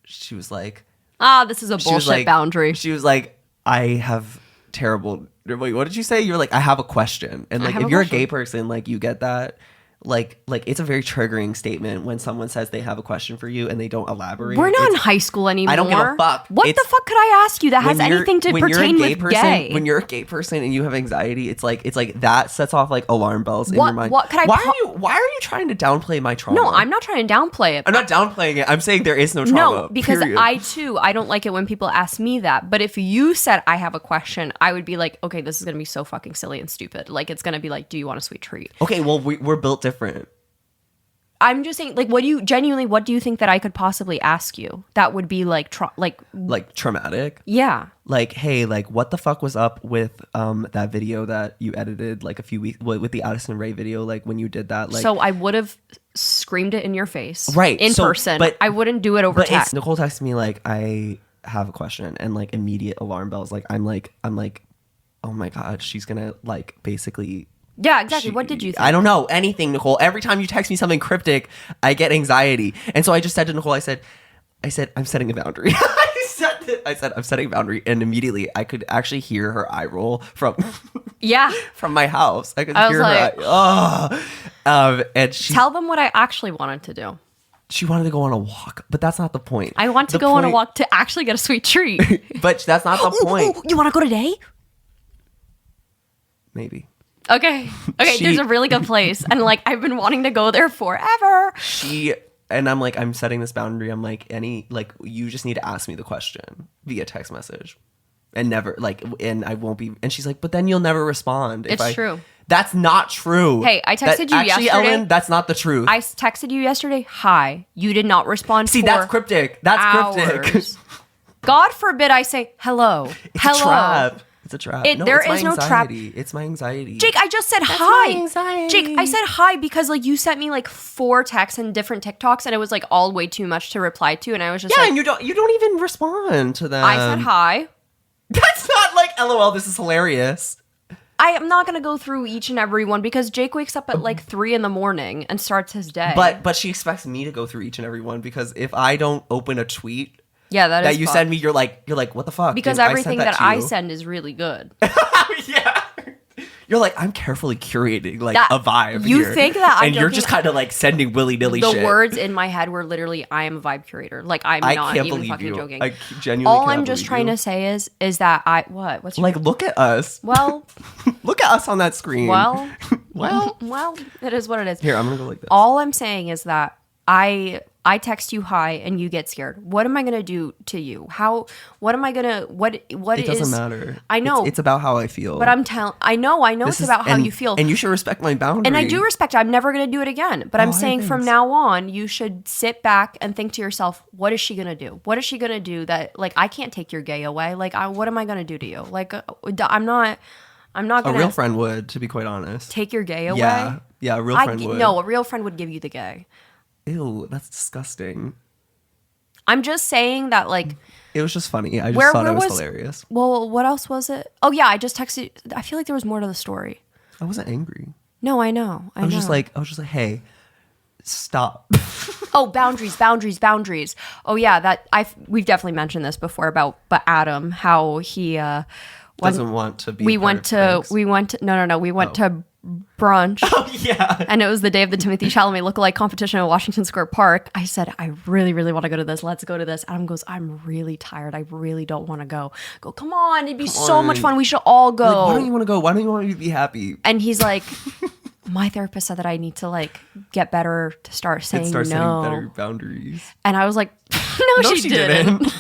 She was like, this is a bullshit like, boundary. She was like, I have terrible. Wait, what did you say? You're like, I have a question. And like, if you're a gay person, like you get that. Like it's a very triggering statement when someone says they have a question for you and they don't elaborate. We're not in high school anymore. I don't give a fuck. What the fuck could I ask you that has anything to pertain with gay? When you're a gay person and you have anxiety, it's like that sets off like alarm bells in your mind. What could I? Why are you trying to downplay my trauma? No, I'm not trying to downplay it. I'm not downplaying it. I'm saying there is no trauma. No, because period. I don't like it when people ask me that. But if you said I have a question, I would be like, okay, this is gonna be so fucking silly and stupid. Like it's gonna be like, do you want a sweet treat? Okay, well we're built different. I'm just saying, like, what do you think that I could possibly ask you that would be like traumatic? Yeah. Like, hey, like, what the fuck was up with that video that you edited like a few weeks with the Addison Rae video? Like when you did that, like, so I would have screamed it in your face, right, in person. But I wouldn't do it over text. Nicole texted me like, I have a question, and like immediate alarm bells. Like I'm like, oh my god, she's gonna like basically. Yeah, exactly. What did you think? I don't know anything, Nicole. Every time you text me something cryptic, I get anxiety. And so I just said to Nicole, I said, I'm setting a boundary. I said, I'm setting a boundary. And immediately I could actually hear her eye roll from from my house. I could hear like, her eye. And she tell them what I actually wanted to do. She wanted to go on a walk, but that's not the point. I want to go on a walk to actually get a sweet treat. But that's not the point. You want to go today? Maybe. Okay, there's a really good place, and like I've been wanting to go there forever. And I'm like, I'm setting this boundary. I'm like, you just need to ask me the question via text message, and never and I won't be. And she's like, but then you'll never respond. It's true. That's not true. Hey, I texted you yesterday. Ellen, that's not the truth. I texted you yesterday. Hi, you did not respond. See, that's cryptic. That's cryptic. God forbid I say hello. It's a trap. It's a trap. There is no trap. It's my anxiety. Jake, I just said hi. Jake, I said hi because like you sent me like 4 texts and different TikToks, and it was like all way too much to reply to, and I was just and you don't even respond to them. I said hi. That's not like LOL. This is hilarious. I am not gonna go through each and every one because Jake wakes up at like 3 a.m. and starts his day. But she expects me to go through each and every one because if I don't open a tweet. Yeah, that you send me, you're like, what the fuck? Because everything that I send is really good. Yeah. You're like, I'm carefully curating like That- a vibe. you here. think that I'm and you're joking? just kind of like sending willy nilly The shit. words in my head were literally, I am a vibe curator. Like, I'm I not can't even believe fucking you. joking. I genuinely All cannot I'm just believe trying you. to say is that what's your, like, look at us. well, Look at us on that screen. well, well. well, it is what it is. Here, I'm gonna go like this. All I'm saying is that I text you hi and you get scared. What am I gonna do to you? What am I gonna what it is doesn't matter. I know It's about how I feel. but I know This it's is- about how and- you feel. and you should respect my boundaries. And I do respect it. I'm never going to do it again. But I'm Oh, saying from thanks. now on, you should sit back and think to yourself, what is she going to do? What is she going to do that, like, I can't take your gay away? Like, what am I going to do to you? Like, I'm not A going real to friend would, to be quite honest. take your gay away. Yeah, a real friend would. No, a real friend would give you the gay. Ew, that's disgusting. I'm just saying that, like, It was just funny. I just Where- thought where it was was- hilarious. well, what else was it? Oh, yeah, I just texted. I feel like there was more to the story. I wasn't angry. No, I know. I was just like, hey, stop. Oh, boundaries. Oh yeah, we've definitely mentioned this before but Adam, how he Doesn't want to be. we a part went of to things. we went to brunch. Oh yeah. And it was the day of the Timothy Chalamet lookalike competition at Washington Square Park. I said, I really, really want to go to this. Let's go to this. Adam goes, I'm really tired. I really don't want to go. I go, come on, it'd be so much on. fun. We should all go. Like, why don't you want to go? Why don't you want me to be happy? And he's like, my therapist said that I need to like get better to start saying And start setting no. better boundaries. And I was like, no, she didn't.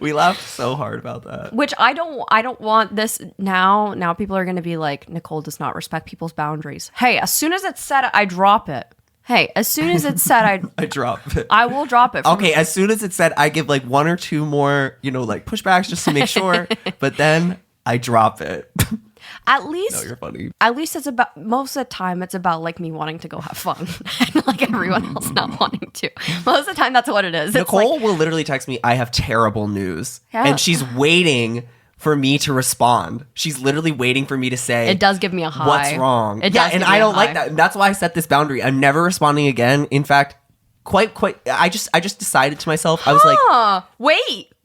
We laughed so hard about that. Which I don't want this now. Now people are going to be like, Nicole does not respect people's boundaries. Hey, as soon as it's said, I drop it. Hey, as soon as it's said, I dropped it. I will drop it. Okay, as soon as it said, I give like one or two more, like pushbacks just to make sure. But then I drop it. At least, No, you're funny. At least it's about, most of the time it's about like me wanting to go have fun and like everyone else not wanting to. Most of the time that's what it is. It's Nicole like, will literally text me, I have terrible news. Yeah. And she's waiting for me to respond. She's literally waiting for me to say, it does give me a high. what's wrong? It Yeah, does and give me I a don't like high. that. And that's why I set this boundary. I'm never responding again. In fact, quite I just decided to myself. I was like,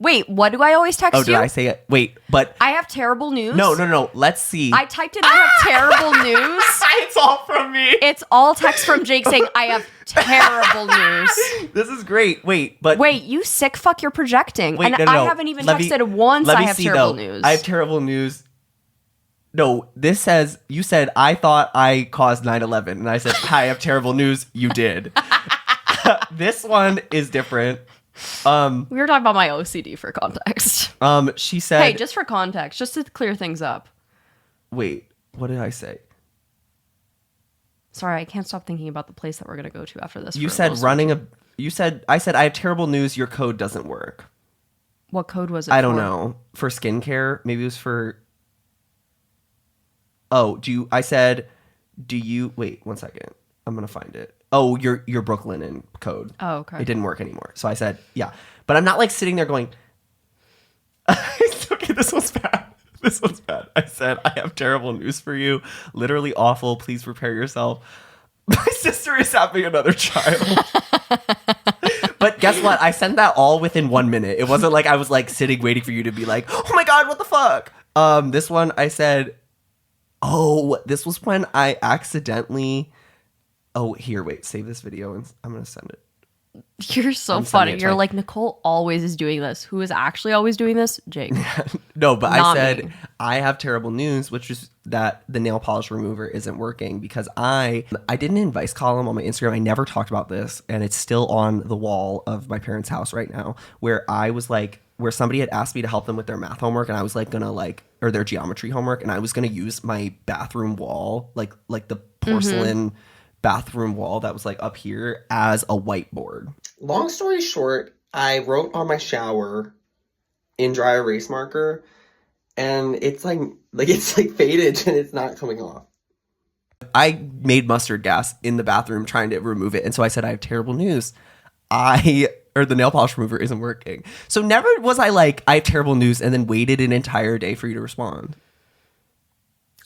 Wait, what do I always text oh, you? did I say it? Wait, but I have terrible news. no. Let's see. I typed in I have terrible news. It's all from me. It's all text from Jake saying I have terrible news. This is great. Wait, but Wait, you sick fuck, you're projecting. wait, and no. I haven't even Let me- texted once let I me have see, terrible though. news. I have terrible news. No, this says, you said, I thought I caused 9/11. And I said, hi, I have terrible news. You did. This one is different. We were talking about my OCD for context. She said, Hey, just for context, just to clear things up. wait, what did I say? Sorry, I can't stop thinking about the place that we're gonna go to after this. You for a said little I said, I have terrible news. Your code doesn't work. What code was it? I don't for? know. For skincare, maybe it was for. Oh, I said, do you, wait 1 second. I'm going to find it. Oh, your Brooklinen code. Oh, okay. It didn't work anymore. So I said, yeah. But I'm not like sitting there going, okay, this one's bad. This one's bad. I said, I have terrible news for you. Literally awful. Please prepare yourself. My sister is having another child. But guess what? I sent that all within 1 minute. It wasn't like I was like sitting waiting for you to be like, oh my God, what the fuck? This one I said, oh, this was when I accidentally. Oh, here, wait, save this video and I'm going to send it. You're so I'm sending funny. it You're to- like, Nicole always is doing this. Who is actually always doing this? Jake. No, but I Not said, me. I have terrible news, which is that the nail polish remover isn't working because I did an advice column on my Instagram. I never talked about this, and it's still on the wall of my parents' house right now, where I was like, where somebody had asked me to help them with their math homework, and I was like gonna like, or their geometry homework, and I was gonna use my bathroom wall, like the porcelain bathroom wall that was like up here as a whiteboard. Long story short, I wrote on my shower in dry erase marker, and it's like faded and it's not coming off. I made mustard gas in the bathroom trying to remove it, and so I said, I have terrible news. The nail polish remover isn't working. So never was I like, I have terrible news, and then waited an entire day for you to respond.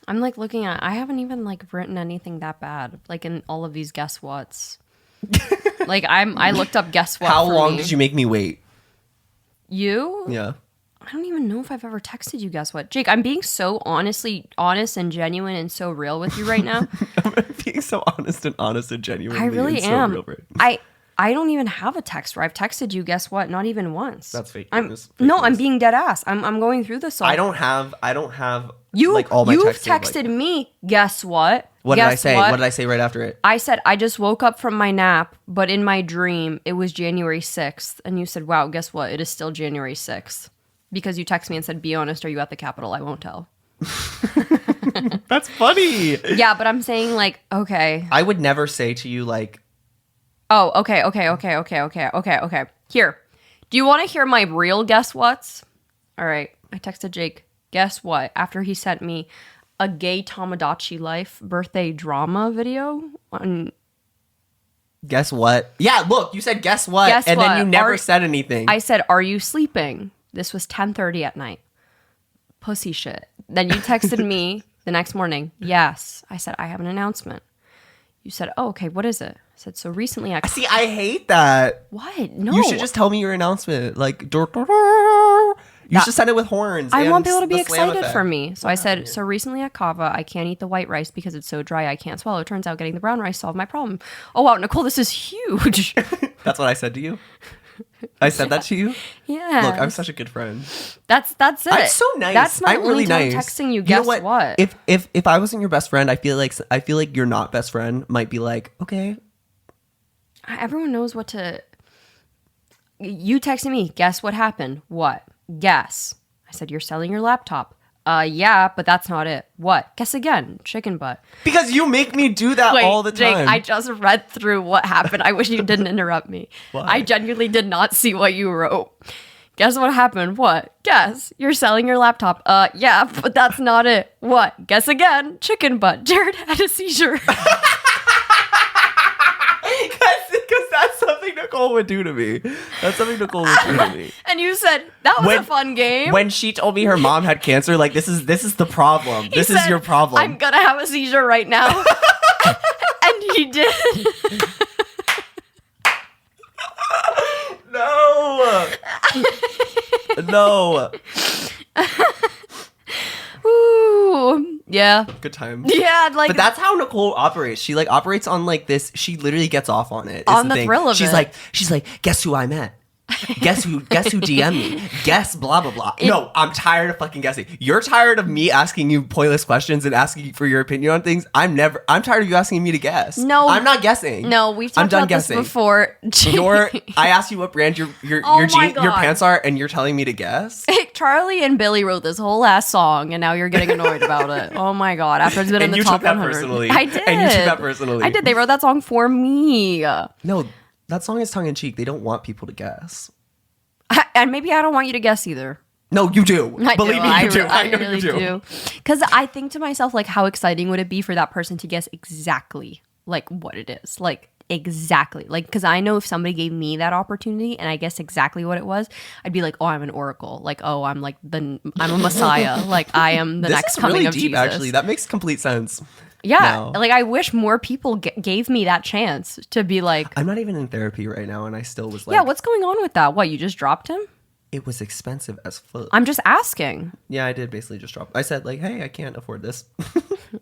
I'm like looking at, I haven't even like written anything that bad. Like in all of these guess whats. Like I looked up guess what. How for long me. did you make me wait? You? Yeah. I don't even know if I've ever texted you. Guess what, Jake? I'm being so honest and genuine and so real with you right now. I'm being so honest and genuine. I really so am. real right now. I don't even have a text where I've texted you. Guess what? Not even once. That's fake I'm news. Fake no, news. I'm being dead ass. I'm going through this. All. I don't have You. like all my You've texting, texted like, me. Guess what? What did I Guess say? What? What did I say right after it? I said I just woke up from my nap, but in my dream it was January 6th, and you said, "Wow, guess what? It is still January 6th." Because you texted me and said, "Be honest, are you at the Capitol?" I won't tell. That's funny. Yeah, but I'm saying like, okay. I would never say to you like, Oh, okay. Here. Do you want to hear my real guess what's? All right. I texted Jake, guess what? After he sent me a gay Tamagotchi life birthday drama video on. guess what? Yeah, look, you said guess what, Guess and what? then you never said anything. I said, "Are you sleeping?" This was 10:30 at night. Pussy shit. Then you texted me the next morning. Yes. I said, "I have an announcement." You said, "Oh, okay. What is it?" I said, "So recently I..." See, I hate that. What? No. You should just tell me your announcement. Like, dur, dur, dur. You should send it with horns. I and want people to be the slam excited effect. for me. So I said, "So recently at Kava, I can't eat the white rice because it's so dry I can't swallow. Turns out getting the brown rice solved my problem." Oh, wow, Nicole, this is huge. That's what I said to you? I said that to you? Yeah. Look, I'm such a good friend. That's it. I'm so nice. That's my I'm only really time nice. texting you. know Guess what? If I wasn't your best friend, I feel like your not best friend might be like, okay. Everyone knows what to... You texted me. Guess what happened? What? Guess. I said, "You're selling your laptop." Yeah, but that's not it. What? Guess again. Chicken butt. Because you make me do that all the Jake, time. I just read through what happened. I wish you didn't interrupt me. Why? I genuinely did not see what you wrote. Guess what happened? What? Guess. You're selling your laptop. Yeah, but that's not it. What? Guess again. Chicken butt. Jared had a seizure. Because that's something Nicole would do to me. That's something Nicole would do to me. And you said, that was a fun game. When she told me her mom had cancer, like, this is the problem. He This is said, your problem. "I'm gonna have a seizure right now." And he did. No. No. Ooh. Yeah. Good time. Yeah, like... But that's how Nicole operates. She like operates on like this. She literally gets off on it. is On the thing. thrill of she's it. She's like, guess who I met? Guess who DM'd me? Guess blah blah blah. No, I'm tired of fucking guessing. You're tired of me asking you pointless questions and asking for your opinion on things. I'm tired of you asking me to guess. No. I'm not guessing. No, we've I'm talked done about guessing. this before. I asked you what brand your Oh your my God. pants are, and you're telling me to guess. Charlie and Billy wrote this whole ass song, and now you're getting annoyed about it. Oh my God. After it's been in And the you top took that 100. personally. I did. And you took that personally. I did. They wrote that song for me. No, that song is tongue in cheek. They don't want people to guess. And maybe I don't want you to guess either. No, you do. I Believe me, you do. I know really you do. Because I think to myself, like, how exciting would it be for that person to guess exactly, like, what it is? Like, exactly. Like, because I know if somebody gave me that opportunity and I guessed exactly what it was, I'd be like, oh, I'm an oracle. Like, oh, I'm a messiah. Like, I am the This next is coming really of deep, Jesus. actually. That makes complete sense. Yeah. now. Like, I wish more people gave me that chance to be like, I'm not even in therapy right now, and I still was like, yeah, what's going on with that? What, you just dropped him? it was expensive as fuck. I'm just asking. Yeah, I did basically just drop. I said like, hey, I can't afford this.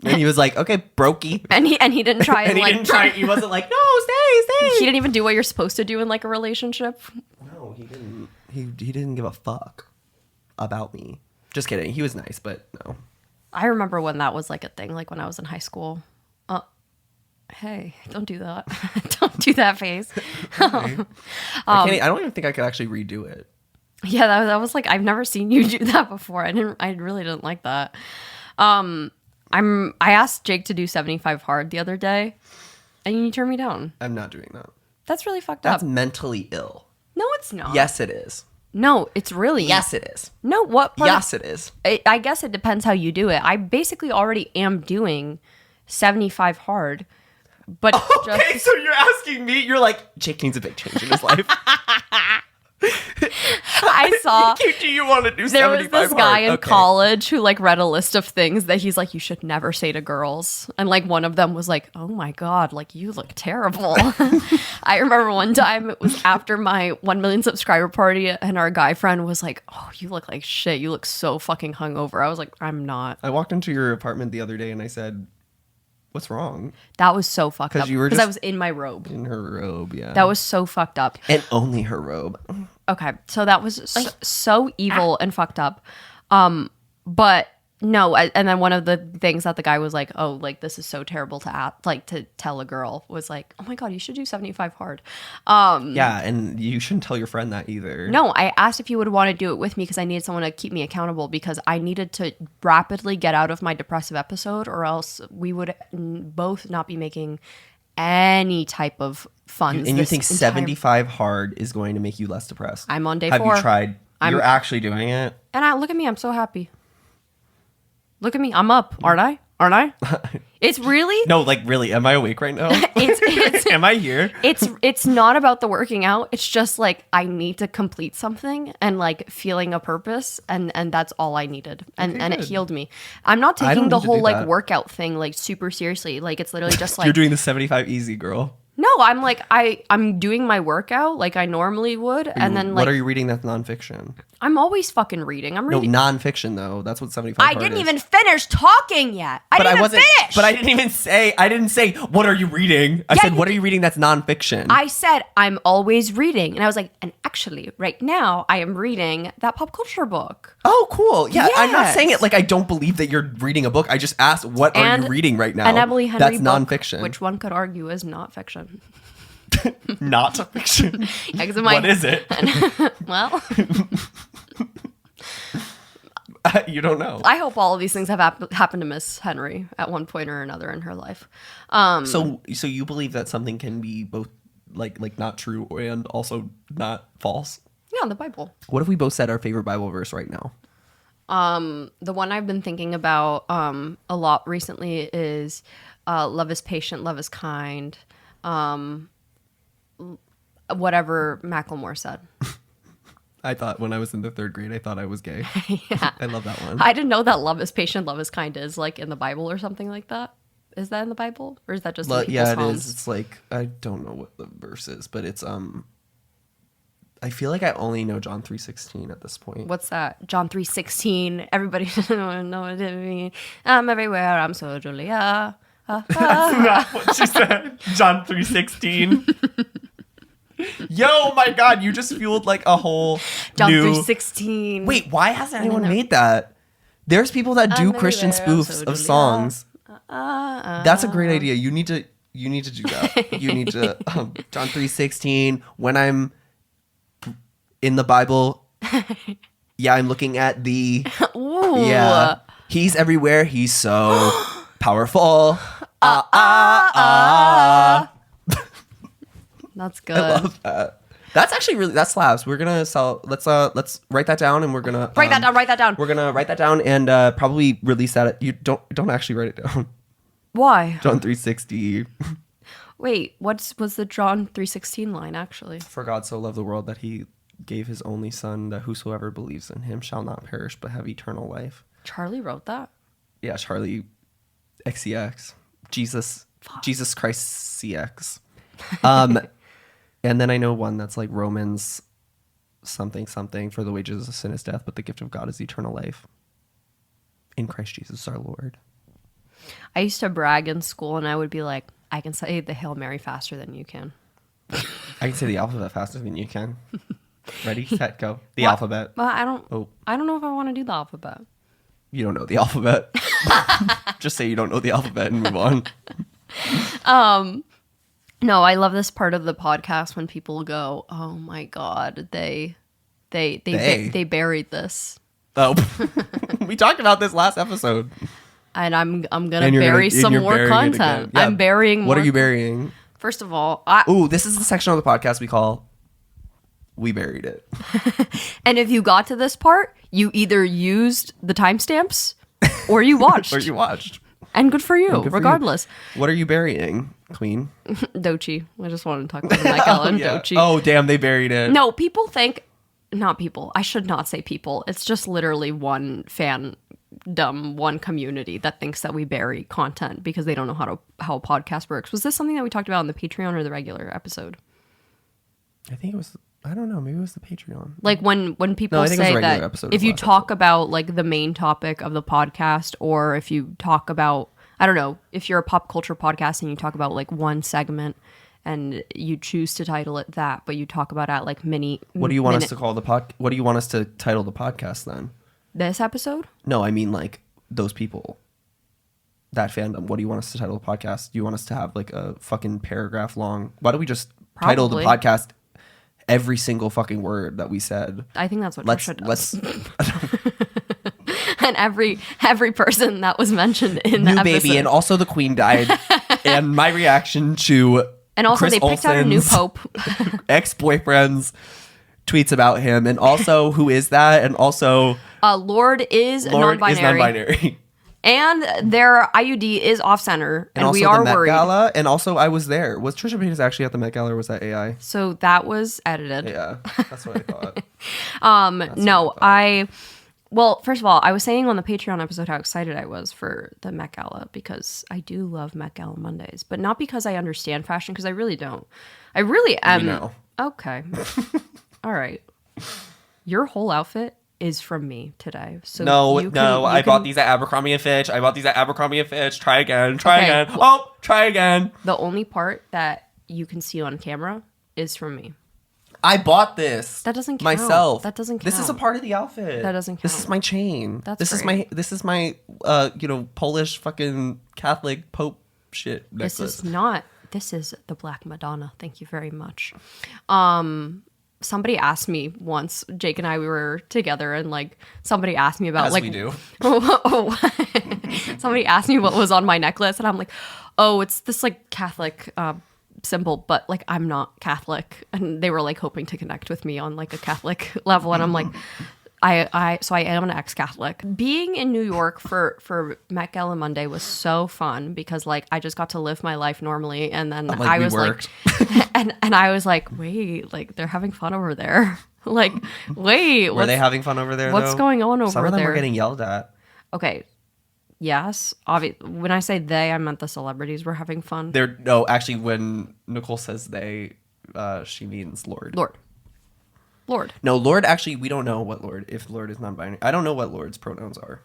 And he was like, okay, brokey. And he didn't try And he like didn't try. He wasn't like, no, stay. he didn't even do what you're supposed to do in like a relationship. No, he didn't. He didn't give a fuck about me. Just kidding. He was nice, but no. I remember when that was like a thing, like when I was in high school. Hey, don't do that. Don't do that face. I don't even think I could actually redo it. Yeah, that was like, I've never seen you do that before. I really didn't like that. I asked Jake to do 75 hard the other day, and you turned me down. I'm not doing that. That's really fucked That's up. mentally ill. No, it's not. Yes, it is. No, it's really. Yes, it is. No, what part? Yes, it is. I guess it depends how you do it. I basically already am doing 75 hard, but Okay, so you're asking me. You're like, Jake needs a big change in his life. I saw Do you want to do there was 75 this guy hard? in Okay. college who like read a list of things that he's like, you should never say to girls. And like one of them was like, oh my God, like you look terrible. I remember one time it was after my 1 million subscriber party and our guy friend was like, oh, you look like shit. You look so fucking hungover. I was like, I'm not. I walked into your apartment the other day and I said, what's wrong? That was so fucked 'Cause up. you were Because I just- was in my robe. In her robe, yeah. That was so fucked up. and only her robe. Okay, so that was so evil and fucked up. But no, and then one of the things that the guy was like, "Oh, like this is so terrible to to tell a girl," was like, "Oh my God, you should do 75 hard." Yeah, and you shouldn't tell your friend that either. No, I asked if he would want to do it with me because I needed someone to keep me accountable because I needed to rapidly get out of my depressive episode, or else we would both not be making any type of funds. And you this think entire- 75 hard is going to make you less depressed? I'm on day Have 4. you tried? You're actually doing it? And look at me, I'm so happy. Look at me, I'm up, aren't I? Aren't I? It's really No, like really, am I awake right now? it's Am I here? it's not about the working out. It's just like I need to complete something and like feeling a purpose, and that's all I needed, and it good. healed me. I'm not I taking don't the need to whole do like that. workout thing like super seriously. Like it's literally just like You're doing the 75 easy, girl. no. I'm like I'm doing my workout like I normally would, and then what like are you reading that's nonfiction? I'm always fucking reading. I'm No, reading. nonfiction though. That's what 75 I hard didn't is. even finish talking yet. I But didn't I wasn't. even finish. But I didn't even say. I didn't say. What are you reading? I Yeah, said, you what are did. you reading that's nonfiction? I said I'm always reading, and I was like, and actually, right now I am reading that pop culture book. Oh, cool. Yeah, I'm not Yes. saying it like I don't believe that you're reading a book. I just asked, what are you reading right now? An Emily Henry that's book, nonfiction. which one could argue is not fiction. Not fiction. Yeah, 'cause in my- What is it? Well, You don't know. I hope all of these things have happened to Miss Henry at one point or another in her life. So you believe that something can be both like not true and also not false? Yeah, the Bible. What if we both said our favorite Bible verse right now? The one I've been thinking about a lot recently is love is patient, love is kind. Whatever Macklemore said. I thought when I was in the 3rd grade, I thought I was gay. Yeah. I love that one. I didn't know that love is patient, love is kind is like in the Bible or something like that. Is that in the Bible? Or is that just in people's Yeah, it homes? is. It's like I don't know what the verse is, but it's I feel like I only know John 3:16 at this point. What's that? John 3:16. Everybody doesn't know what it means. I'm everywhere. I'm so Julia. That's what she said. John 3:16. Yo, my God, you just fueled like a whole John new... 3:16. Wait, why hasn't anyone made that? There's people that do I'm Christian everywhere, I'm spoofs so of Julia. songs. That's a great idea. You need to do that. You need to John 3:16. When I'm in the Bible, yeah, I'm looking at the Ooh. yeah. He's everywhere. He's so powerful. That's good. I love that. That's actually really that slaps. We're gonna sell. Let's write that down, and we're gonna Write that down. Write that down. We're gonna write that down and probably release that. You don't actually write it down. Why? John 3:60. Wait, was the John 3:16 line actually? For God so loved the world that he gave his only son, that whosoever believes in him shall not perish but have eternal life. Charlie wrote that. Yeah, Charlie XCX. Jesus Christ CX. And then I know one that's like Romans something, for the wages of sin is death, but the gift of God is eternal life in Christ Jesus our Lord. I used to brag in school, and I would be like, I can say the Hail Mary faster than you can. I can say the alphabet faster than you can. Ready, set, go. The alphabet. Well, I don't Oh, know if I want to do the alphabet. you don't know the alphabet. Just say you don't know the alphabet and move on. No, I love this part of the podcast when people go, "Oh my God, they buried this," Oh, we talked about this last episode. and I'm gonna And you're bury gonna- some you're more burying it content. again. Yeah. I'm burying. What more are you burying? First of all, Ooh, this is the section of the podcast we call "We Buried It." and if you got to this part, you either used the timestamps or you watched. Or you watched. And good for you, Good for you. regardless. What are you burying, Queen? Doechii. I just wanted to talk about the Met Gala and Yeah. Doechii. Oh, damn, they buried it. No, people think not people. I should not say people. It's just literally one fandom, one community that thinks that we bury content because they don't know how a podcast works. Was this something that we talked about in the Patreon or the regular episode? I think it was. I don't know. Maybe it was the Patreon. Like when people I think it was a say regular that episode if of you last talk about like the main topic of the podcast, or if you talk about, I don't know, if you're a pop culture podcast and you talk about like one segment and you choose to title it that, but you talk about it like What do you want us to call the pod? What do you want us to title the podcast then? this episode? No, I mean like those people. That fandom. What do you want us to title the podcast? Do you want us to have like a fucking paragraph long? Why don't we just title the Probably. podcast every single fucking word that we said? I think that's what Let's Trisha does. let's And every person that was mentioned in the new episode. baby, and also the queen died, and my reaction to And also Chris they picked out a new Olsen's pope. ex-boyfriend's tweets about him, and also who is that, and also Lord is Lord non-binary. is non-binary. And their IUD is off-center, and also we are the Met worried. Gala, and also I was there. Was Trisha Paytas actually at the Met Gala, or was that AI? So that was edited. Yeah, that's what I thought. No, well, first of all, I was saying on the Patreon episode how excited I was for the Met Gala because I do love Met Gala Mondays, but not because I understand fashion, because I really don't. I really am. know. Okay. All right. Your whole outfit is from me today. So I bought these at Abercrombie & Fitch. Try again. Okay. Try again. The only part that you can see on camera is from me. I bought this. That doesn't count. myself. That doesn't This is a count. part of the outfit. That doesn't This count. is my chain. That's this great. is my Polish fucking Catholic Pope shit necklace. This is the Black Madonna. Thank you very much. Somebody asked me once, Jake and I, we were together, and like somebody asked me about As like we do. somebody asked me what was on my necklace, and I'm like, oh, it's this like Catholic symbol, but like I'm not Catholic. And they were like hoping to connect with me on like a Catholic level, and I'm like, so I am an ex-Catholic. Being in New York for Met Gala Monday was so fun because like I just got to live my life normally, and then I was worked. like, and I was like, wait, like they're having fun over there. Like, wait, Were they having fun over there? what's though? going on over Some of them there? were getting yelled at. Okay, yes, when I say they, I meant the celebrities were having fun. Actually, when Nicole says they, she means Lord. Lord. No, Lord. Actually, we don't know what Lord. If Lord is non-binary, I don't know what Lord's pronouns are.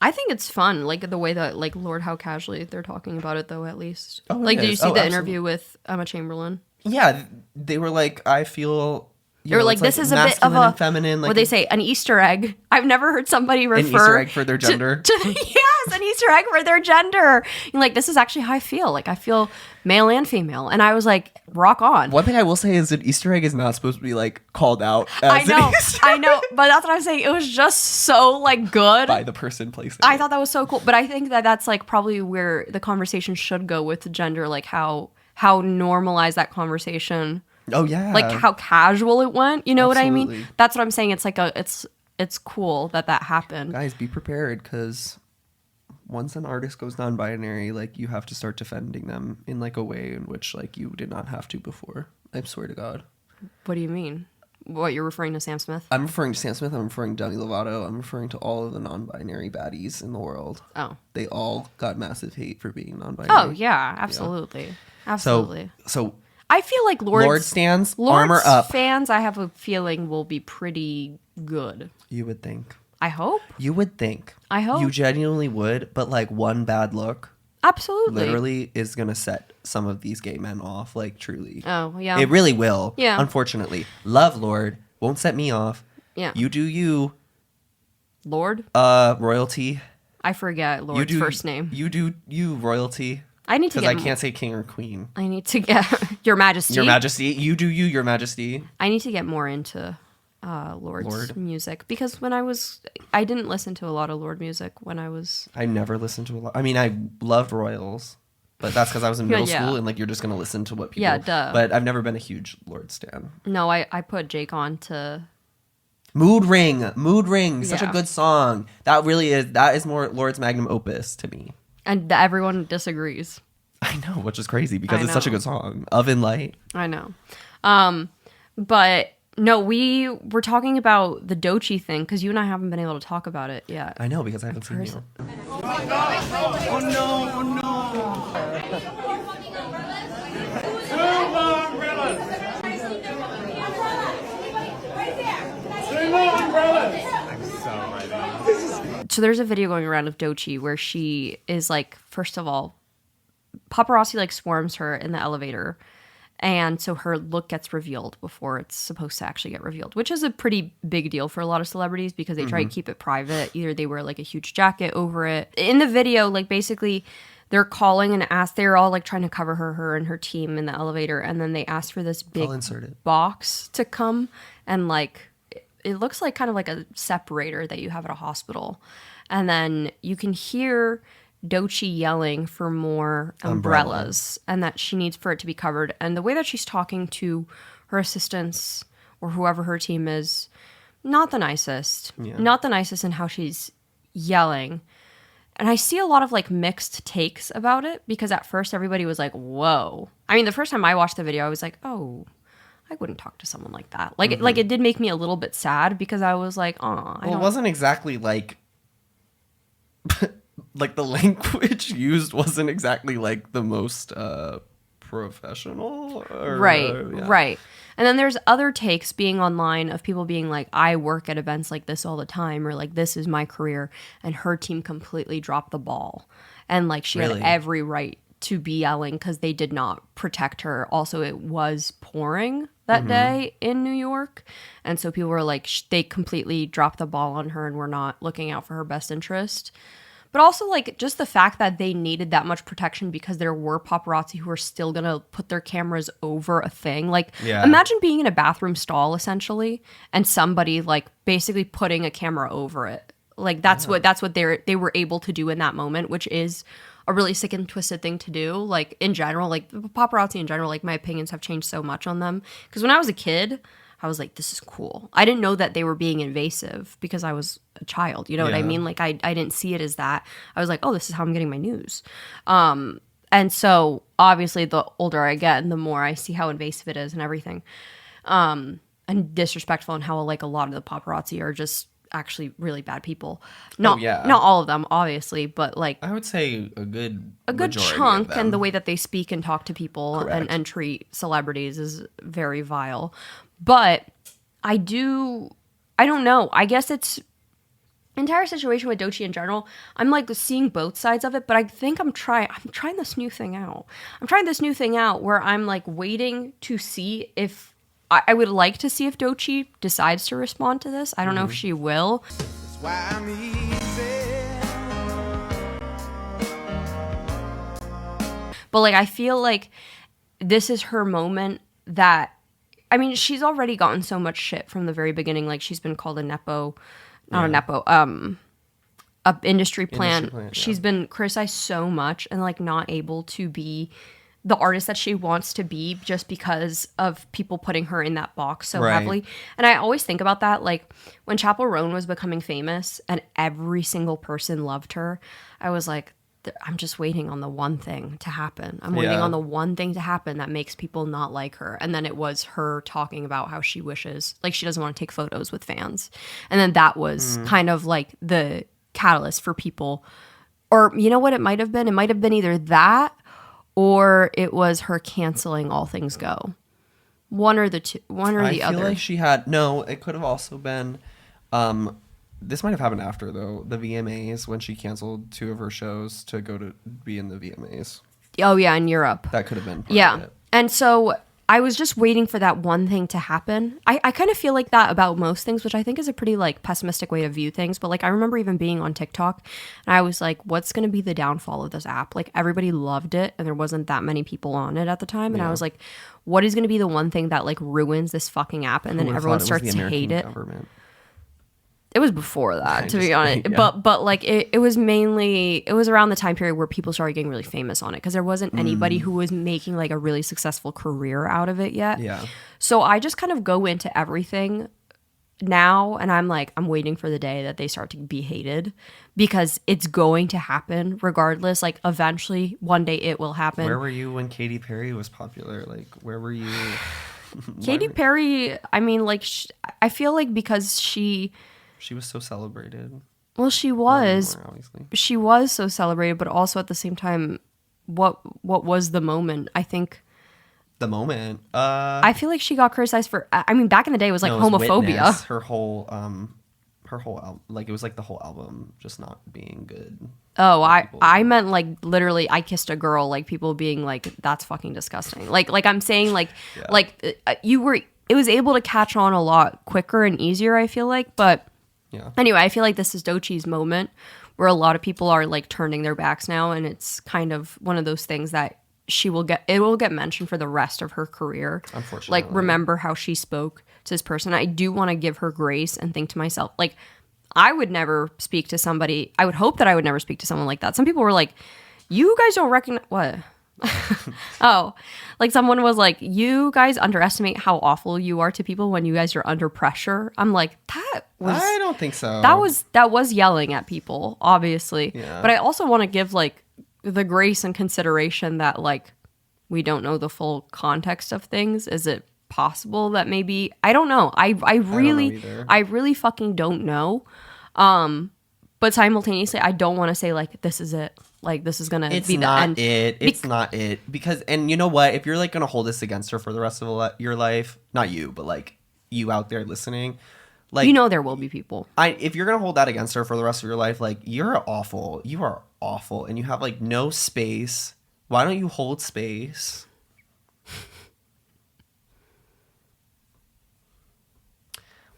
I think it's fun, like the way that like Lord, how casually they're talking about it, though. At least, Oh, it like, did you is. see Oh, the absolutely. interview with Emma Chamberlain? Yeah, they were like, I feel. They were like, it's this is a bit of masculine a and feminine. Like what they say, an Easter egg. I've never heard somebody refer an Easter egg for their gender. Yes, an Easter egg for their gender. And like, this is actually how I feel. Like, I feel male and female, and I was like, rock on. One thing I will say is an Easter egg is not supposed to be like called out. As I know, an Easter I know, but that's what I'm saying. It was just so like good. by the person placing. I it. thought that was so cool, but I think that that's like probably where the conversation should go with gender, like how normalized that conversation. Oh yeah. Like how casual it went, you know what I mean? Absolutely. That's what I'm saying. It's like it's cool that happened. Guys, be prepared because once an artist goes non-binary, like you have to start defending them in like a way in which like you did not have to before. I swear to God. What do you mean? What, you're referring to Sam Smith? I'm referring to Sam Smith. I'm referring to Demi Lovato. I'm referring to all of the non-binary baddies in the world. Oh. They all got massive hate for being non-binary. Oh yeah, absolutely. Absolutely. So I feel like Lord stands, armor up. fans, I have a feeling, will be pretty good. You would think. I hope. You would think. I hope. You genuinely would, but like one bad look Absolutely. literally is gonna set some of these gay men off, like truly. Oh, yeah. It really will. Yeah. Unfortunately. Love Lord. Won't set me off. Yeah. You do you. Lord? Royalty. I forget You Lord's do first name. You do you, royalty. I need to Because get I can't say king or queen. I need to get Your Majesty. Your Majesty. You do you, Your Majesty. I need to get more into Lord's Lord. music because I didn't listen to a lot of Lord music when I was. I never listened to a lot. I mean, I loved Royals, but that's because I was in middle Yeah. school and like you're just gonna listen to what people. Yeah, duh. But I've never been a huge Lord stan. No, I put Jake on to. Mood Ring, such a Yeah. good song. That is more Lord's magnum opus to me. And everyone disagrees. I know, which is crazy because I it's such a know. good song. Oven Light. I know. But No, we were talking about the Doechii thing because you and I haven't been able to talk about it yet. I know because I haven't seen you. So there's a video going around of Doechii where she is like, first of all, paparazzi like swarms her in the elevator. And so her look gets revealed before it's supposed to actually get revealed, which is a pretty big deal for a lot of celebrities because they try to keep it private. Either they wear like a huge jacket over it. In the video, like basically they're calling and they're all like trying to cover her and her team in the elevator. And then they ask for this big box to come and like, it looks like kind of like a separator that you have at a hospital. And then you can hear Doechii yelling for more umbrellas and that she needs for it to be covered. And the way that she's talking to her assistants or whoever her team is, not the nicest. Yeah. Not the nicest in how she's yelling. And I see a lot of like mixed takes about it because at first everybody was like, whoa. I mean, the first time I watched the video, I was like, oh, I wouldn't talk to someone like that. Like, it did make me a little bit sad because I was like, oh, it wasn't exactly like, like the language used wasn't exactly like the most professional. Right. And then there's other takes being online of people being like, I work at events like this all the time, or like, this is my career. And her team completely dropped the ball. And like, she had every right to be yelling because they did not protect her. Also, it was pouring that day in New York. And so people were like, they completely dropped the ball on her and were not looking out for her best interest. But also, like, just the fact that they needed that much protection because there were paparazzi who were still going to put their cameras over a thing. Like, imagine being in a bathroom stall, essentially, and somebody, like, basically putting a camera over it. Like, that's what they were able to do in that moment, which is a really sick and twisted thing to do. Like, in general, like, paparazzi in general, like, my opinions have changed so much on them. Because when I was a kid, I was like, this is cool. I didn't know that they were being invasive because I was a child. You know what I mean? Like, I didn't see it as that. I was like, oh, this is how I'm getting my news. And so, obviously, the older I get, the more I see how invasive it is and everything. And disrespectful, and how, like, a lot of the paparazzi are just actually really bad people. Not all of them, obviously, but, like, I would say a good chunk. And the way that they speak and talk to people and treat celebrities is very vile. But I don't know. I guess it's entire situation with Doechii in general. I'm like seeing both sides of it, but I think I'm trying this new thing out. I'm trying this new thing out where I'm like waiting to see if I would like to see if Doechii decides to respond to this. I don't know if she will. But like, I feel like this is her moment that, I mean, she's already gotten so much shit from the very beginning. Like, she's been called a industry plant. She's been criticized so much and like not able to be the artist that she wants to be just because of people putting her in that box so heavily. And I always think about that, like when Chappell Roan was becoming famous and every single person loved her, I was like, I'm just waiting on the one thing to happen. I'm waiting on the one thing to happen that makes people not like her. And then it was her talking about how she wishes, like she doesn't want to take photos with fans. And then that was kind of like the catalyst for people. Or you know what it might have been? It might have been either that or it was her canceling All Things Go. One or the other. I feel like she had, no, it could have also been, this might have happened after, though, the VMAs, when she canceled 2 of her shows to go to be in the VMAs. Oh, yeah, in Europe. That could have been part of it. And so I was just waiting for that one thing to happen. I kind of feel like that about most things, which I think is a pretty, like, pessimistic way to view things. But, like, I remember even being on TikTok, and I was like, what's going to be the downfall of this app? Like, everybody loved it, and there wasn't that many people on it at the time. And I was like, what is going to be the one thing that, like, ruins this fucking app? And then everyone starts to hate it. Government. It was before that, to be honest. But like it was around the time period where people started getting really famous on it because there wasn't anybody who was making like a really successful career out of it yet. Yeah. So I just kind of go into everything now and I'm like, I'm waiting for the day that they start to be hated because it's going to happen regardless. Like eventually one day it will happen. Where were you when Katy Perry was popular? Like where were you? Katy Perry, I mean, like, I feel like because she was so celebrated. well, she Not was, anymore, obviously. she was so celebrated, but also at the same time, what was the moment? I think, The moment. I feel like she got criticized for, I mean, back in the day, it was like No, it was homophobia. Witness, her whole album, like it was like the whole album just not being good. Oh, People- I meant like literally I kissed a girl, like people being like, that's fucking disgusting. Like I'm saying like, it was able to catch on a lot quicker and easier, I feel like. But Yeah. anyway, I feel like this is Doechii's moment where a lot of people are like turning their backs now. And it's kind of one of those things that it will get mentioned for the rest of her career. Unfortunately. Like, remember how she spoke to this person. I do want to give her grace and think to myself, like, I would never speak to somebody. I would hope that I would never speak to someone like that. Some people were like, you guys don't recognize what? Oh, like someone was like, you guys underestimate how awful you are to people when you guys are under pressure. I'm like, I don't think so. that was yelling at people, obviously. Yeah. But I also want to give like the grace and consideration that like we don't know the full context of things. Is it possible that maybe I don't know. I really fucking don't know. But simultaneously, I don't want to say like this is it. Like this is gonna be the end. It's not it because and you know what? If you're like gonna hold this against her for the rest of your life, not you, but like you out there listening, like You know there will be people. if you're gonna hold that against her for the rest of your life, like you're awful. You are awful, and you have like no space. Why don't you hold space?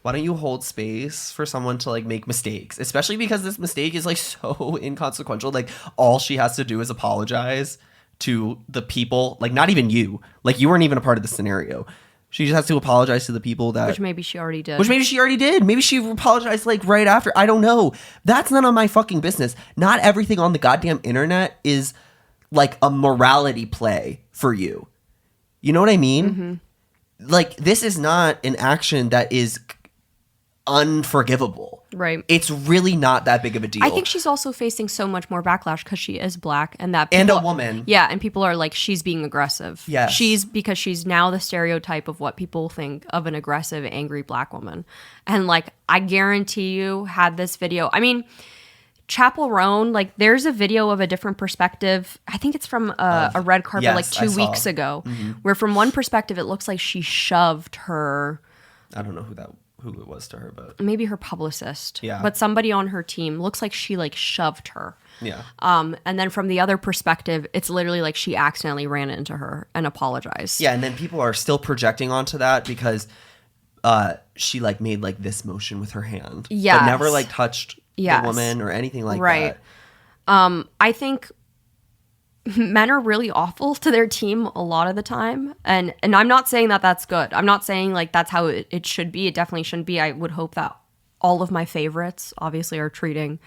Why don't you hold space for someone to like make mistakes, especially because this mistake is like so inconsequential. Like all she has to do is apologize to the people, like not even you, like you weren't even a part of the scenario. She just has to apologize to the people that Which maybe she already did. Which maybe she already did. Maybe she apologized like right after. I don't know. That's none of my fucking business. Not everything on the goddamn internet is like a morality play for you. You know what I mean? Mm-hmm. Like this is not an action that is unforgivable. Right. It's really not that big of a deal. I think she's also facing so much more backlash because she is black and that And people, a woman. Yeah, and people are like, she's being aggressive. Yes. Because she's now the stereotype of what people think of an aggressive, angry black woman. And like, I guarantee you had this video. I mean, Chapel Roan, like there's a video of a different perspective. I think it's from a red carpet yes, like I 2 saw. weeks ago, where from one perspective, it looks like she shoved her, I don't know who it was to her, but maybe her publicist, Yeah. but somebody on her team looks like she like shoved her. yeah. And then from the other perspective, it's literally like she accidentally ran into her and apologized. Yeah, and then people are still projecting onto that because she like made like this motion with her hand. Yes. But never like touched Yes. the woman or anything like Right. that. I think men are really awful to their team a lot of the time. And I'm not saying that that's good. I'm not saying like that's how it should be. It definitely shouldn't be. I would hope that all of my favorites obviously are treating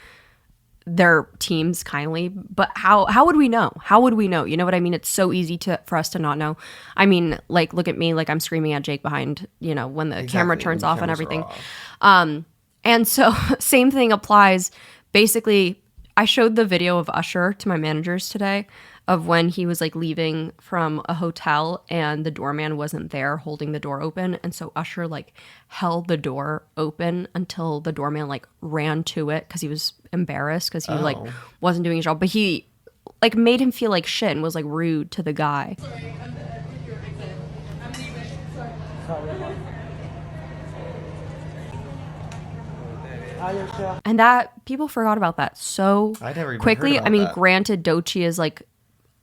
their teams kindly, but how would we know? How would we know? You know what I mean? It's so easy for us to not know. I mean, like look at me, like I'm screaming at Jake behind, when the camera Exactly, turns when the off and cameras are everything. off. And so same thing applies. Basically, I showed the video of Usher to my managers today of when he was like leaving from a hotel and the doorman wasn't there holding the door open. And so Usher like held the door open until the doorman like ran to it because he was embarrassed because he like wasn't doing his job. But he like made him feel like shit and was like rude to the guy. And that people forgot about that so I never even quickly. heard about I mean, that. granted, Doechii is like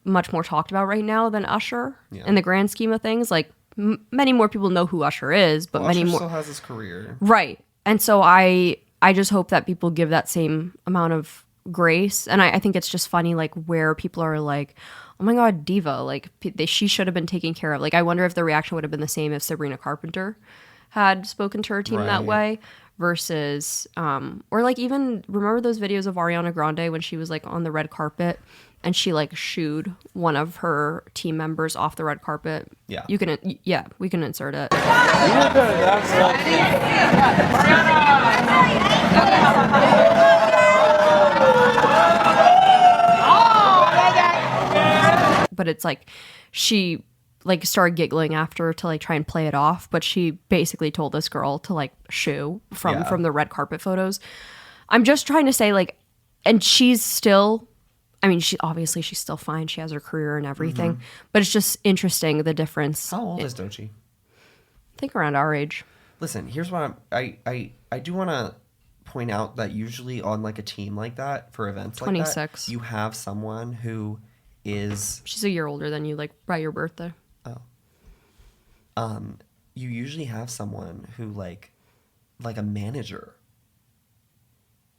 much more talked about right now than Usher in the grand scheme of things. Like many more people know who Usher is, but Well, many Usher more still has his career. right. And so I just hope that people give that same amount of grace. And I think it's just funny, like where people are like, oh my God, diva, like she should have been taken care of. Like I wonder if the reaction would have been the same if Sabrina Carpenter had spoken to her team that Right. way versus or like even remember those videos of Ariana Grande when she was like on the red carpet and she like shooed one of her team members off the red carpet. Yeah. We can insert it. But it's like she like started giggling after to like try and play it off, but she basically told this girl to like shoo from the red carpet photos. I'm just trying to say like, and she's still, I mean, she's still fine. She has her career and everything, but it's just interesting the difference. How old is Doechii? I think around our age. Listen, here's what I do want to point out that usually on like a team like that for events 26. like that, you have someone who is She's a year older than you, like by your birthday. You usually have someone who like a manager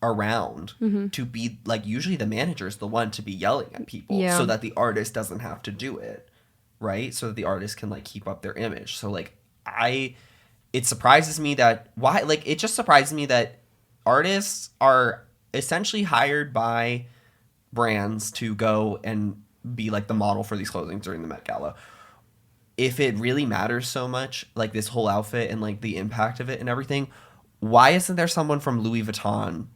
around to be like, usually the manager is the one to be yelling at people so that the artist doesn't have to do it, right? So that the artist can like keep up their image. So like it surprises me that it just surprises me that artists are essentially hired by brands to go and be like the model for these clothing during the Met Gala. If it really matters so much, like this whole outfit and like the impact of it and everything, why isn't there someone from Louis Vuitton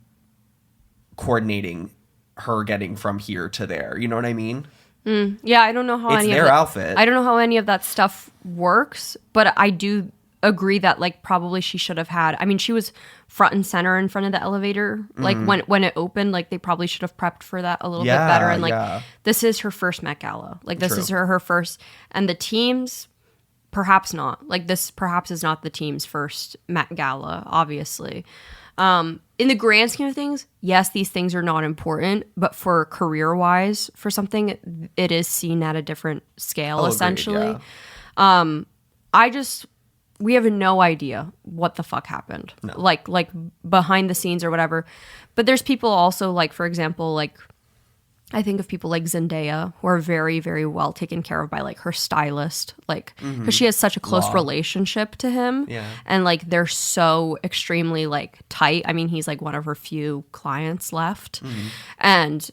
coordinating her getting from here to there? You know what I mean? Yeah, I don't know how It's their outfit. I don't know how any of that stuff works, but I do agree that like probably she should have had, I mean, she was front and center in front of the elevator like when it opened, like they probably should have prepped for that a little bit better. And like this is her first Met Gala, like this is her first, and the teams perhaps not, like this perhaps is not the team's first Met Gala, obviously. In the grand scheme of things, yes, these things are not important, but for career wise, for something, it is seen at a different scale, essentially. We have no idea what the fuck happened, like behind the scenes or whatever. But there's people also, like, for example, like I think of people like Zendaya who are very, very well taken care of by like her stylist, like because she has such a close relationship to him, and like they're so extremely like tight. I mean, he's like one of her few clients left, and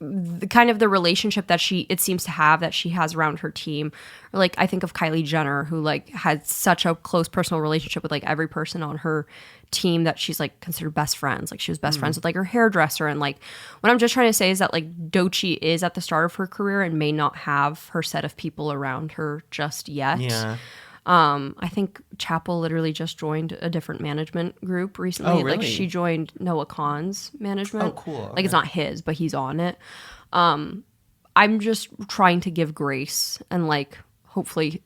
the kind of the relationship that it seems to have that she has around her team, or like I think of Kylie Jenner, who like had such a close personal relationship with like every person on her team that she's like considered best friends. Like she was best friends with like her hairdresser. And like what I'm just trying to say is that like Doechii is at the start of her career and may not have her set of people around her just yet. I think Chapel literally just joined a different management group recently. Oh, really? Like she joined Noah Kahan's management. Oh, cool. Okay. Like it's not his, but he's on it. I'm just trying to give grace and like hopefully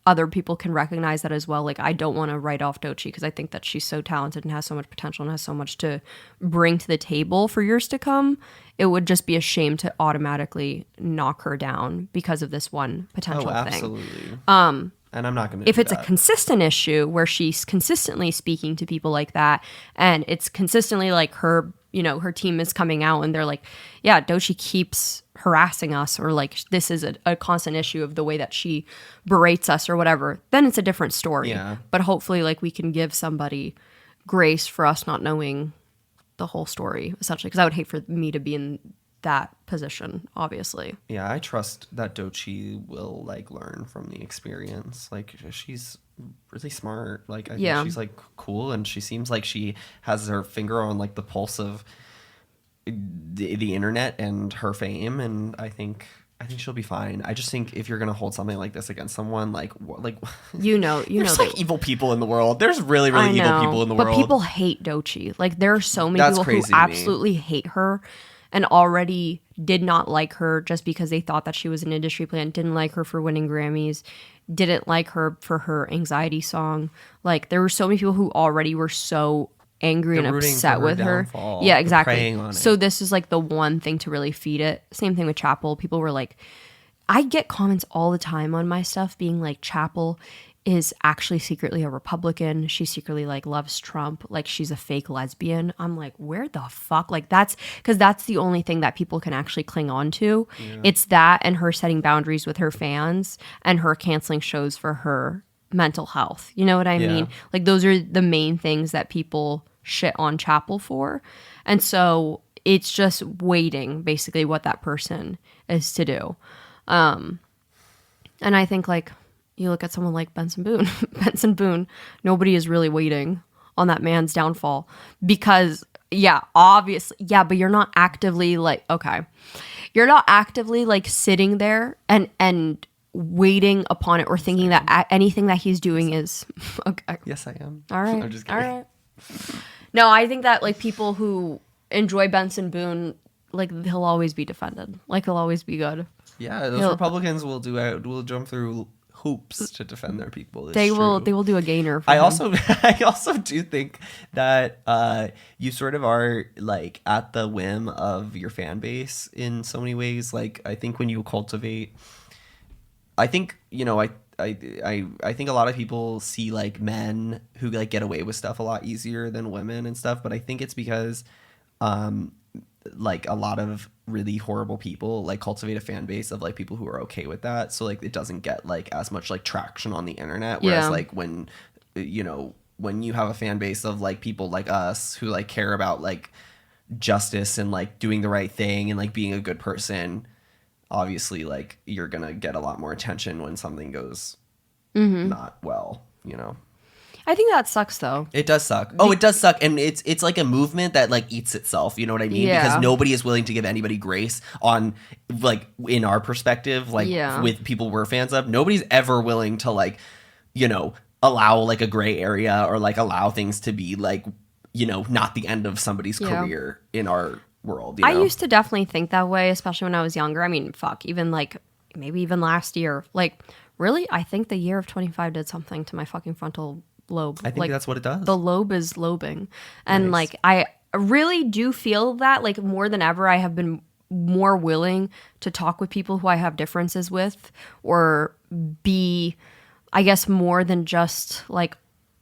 other people can recognize that as well. Like I don't want to write off Doechii because I think that she's so talented and has so much potential and has so much to bring to the table for years to come. It would just be a shame to automatically knock her down because of this one potential thing. Absolutely. And I'm not going to if it's a consistent issue where she's consistently speaking to people like that and it's consistently like her, you know, her team is coming out and they're like, yeah, Doechii keeps harassing us, or like this is a constant issue of the way that she berates us or whatever, then it's a different story. Yeah. But hopefully like we can give somebody grace for us not knowing the whole story, essentially, because I would hate for me to be in that position, obviously. Yeah, I trust that Doechii will like learn from the experience. Like she's really smart. Like I think she's like cool, and she seems like she has her finger on like the pulse of the internet and her fame, and I think she'll be fine. I just think if you're gonna hold something like this against someone, like there's like evil people in the world. There's really evil people in the world. But people hate Doechii. Like there are so many That's people who crazy to me. absolutely hate her and already did not like her just because they thought that she was an industry plant, didn't like her for winning Grammys, didn't like her for her anxiety song. Like there were so many people who already were so angry and upset with her. Yeah, exactly. So this is like the one thing to really feed it. Same thing with Chapel. People were like, I get comments all the time on my stuff being like, Chapel is actually secretly a Republican. She secretly like loves Trump. Like she's a fake lesbian. I'm like, where the fuck? Like that's because that's the only thing that people can actually cling on to. Yeah. It's that and her setting boundaries with her fans and her canceling shows for her mental health. You know what I mean? Like those are the main things that people shit on Chapel for. And so it's just waiting basically what that person is to do. And I think like you look at someone like Benson Boone, nobody is really waiting on that man's downfall because obviously, but you're not actively like, okay, you're not actively like sitting there and waiting upon it or thinking that anything that he's doing is okay. Yes, I am. All right. I'm just kidding. All right. No, I think that like people who enjoy Benson Boone, like he'll always be defended. Like he'll always be good. Yeah, those Republicans will jump through hoops to defend their people. They will do a gainer for I him. also do think that you sort of are like at the whim of your fan base in so many ways. Like I think when you cultivate, I think I think a lot of people see like men who like get away with stuff a lot easier than women and stuff, but I think it's because like a lot of really horrible people like cultivate a fan base of like people who are okay with that, so like it doesn't get like as much like traction on the internet, whereas like when you have a fan base of like people like us who like care about like justice and like doing the right thing and like being a good person, obviously like you're gonna get a lot more attention when something goes not well. I think that sucks though. It does suck. It does suck, and it's like a movement that like eats itself. You know what I mean? Yeah. Because nobody is willing to give anybody grace on like in our perspective, like with people we're fans of. Nobody's ever willing to like allow like a gray area or like allow things to be like not the end of somebody's career in our world. I used to definitely think that way, especially when I was younger. I mean, even like maybe even last year. Like really, I think the year of 25 did something to my fucking frontal lobe. I think like, that's what it does. The lobe is lobing. And like I really do feel that like more than ever I have been more willing to talk with people who I have differences with, or be I guess more than just like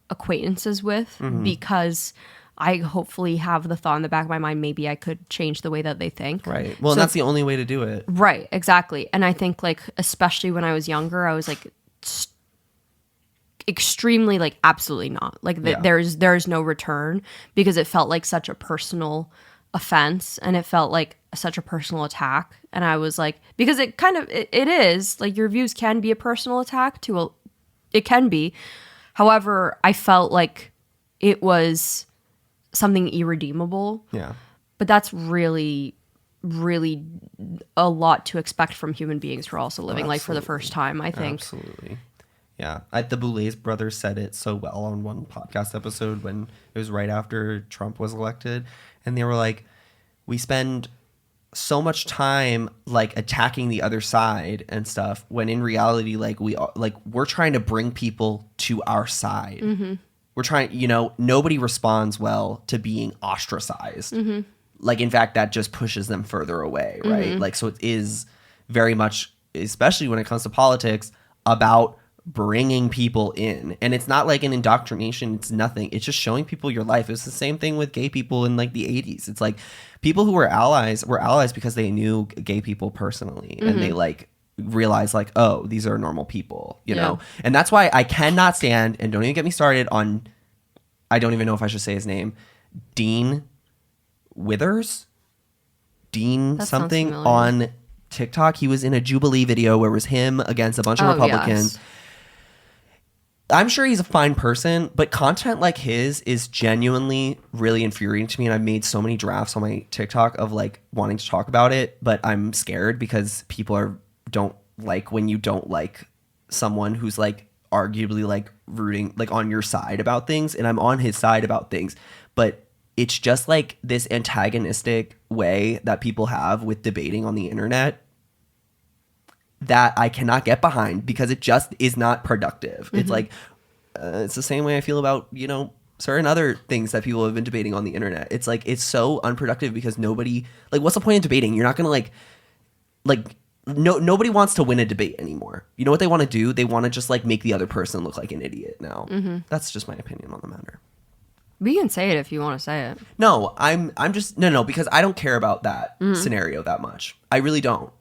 acquaintances with, because I hopefully have the thought in the back of my mind, maybe I could change the way that they think. Right. Well, and that's the only way to do it. Right, exactly. And I think like especially when I was younger, I was like extremely like absolutely not like there's no return, because it felt like such a personal offense and it felt like such a personal attack. And I was like, because it kind of it is like your views can be a personal attack it can be. However, I felt like it was something irredeemable. Yeah. But that's really a lot to expect from human beings who are also living life for the first time, I think. Absolutely. Yeah, the Boulez brothers said it so well on one podcast episode when it was right after Trump was elected, and they were like, we spend so much time like attacking the other side and stuff, when in reality like we're trying to bring people to our side. We're trying, nobody responds well to being ostracized. Like in fact that just pushes them further away, right? Like so it is very much, especially when it comes to politics, about bringing people in. And it's not like an indoctrination, it's nothing, it's just showing people your life. It's the same thing with gay people in like the 80s. It's like people who were allies because they knew gay people personally, and they like realized like, oh, these are normal people, you know. And that's why I cannot stand, and don't even get me started on, I don't even know if I should say his name, Dean Withers, That something on TikTok. He was in a Jubilee video where it was him against a bunch of Republicans. Yes. I'm sure he's a fine person, but content like his is genuinely really infuriating to me. And I've made so many drafts on my TikTok of like wanting to talk about it, but I'm scared because people don't like when you don't like someone who's like arguably like rooting like on your side about things, and I'm on his side about things, but it's just like this antagonistic way that people have with debating on the internet that I cannot get behind, because it just is not productive. It's like it's the same way I feel about certain other things that people have been debating on the internet. It's like it's so unproductive because nobody, like, what's the point of debating? You're not gonna nobody wants to win a debate anymore. You know what they want to do? They want to just like make the other person look like an idiot now. That's just my opinion on the matter. We can say it if you want to say it. No, I'm just no, because I don't care about that scenario that much. I really don't.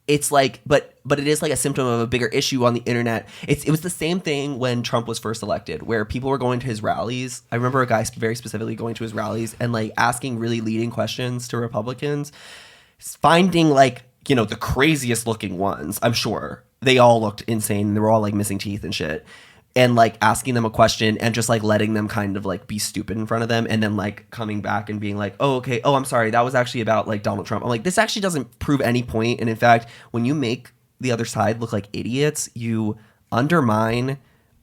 It's like, but it is like a symptom of a bigger issue on the internet. It was the same thing when Trump was first elected, where people were going to his rallies. I remember a guy very specifically going to his rallies and like asking really leading questions to Republicans, finding like, the craziest looking ones. I'm sure they all looked insane. They were all like missing teeth and shit. And like asking them a question and just like letting them kind of like be stupid in front of them, and then like coming back and being like, oh, okay, oh, I'm sorry, that was actually about like Donald Trump. I'm like, this actually doesn't prove any point. And in fact, when you make the other side look like idiots, you undermine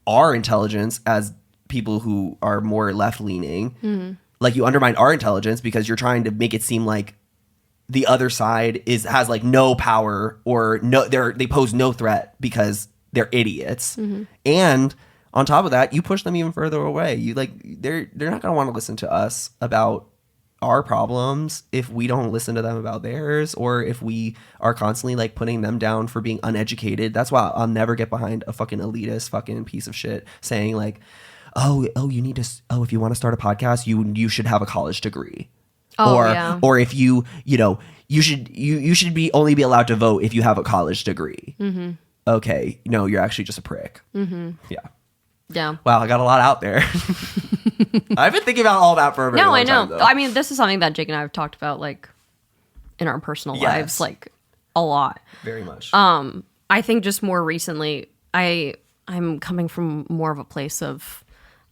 our intelligence as people who are more left-leaning. Like, you undermine our intelligence because you're trying to make it seem like the other side has like no power, or they pose no threat because they're idiots. And on top of that, you push them even further away. You like they're not going to want to listen to us about our problems if we don't listen to them about theirs, or if we are constantly like putting them down for being uneducated. That's why I'll never get behind a fucking elitist fucking piece of shit saying like, oh, you need to, if you want to start a podcast, you should have a college degree. Or if you should be only be allowed to vote if you have a college degree. Okay, no, you're actually just a prick. Yeah. Wow, I got a lot out there. I've been thinking about all that for a very long time, though. I mean, this is something that Jake and I have talked about, like, in our personal lives, like, a lot. Very much. I think just more recently, I'm coming from more of a place of,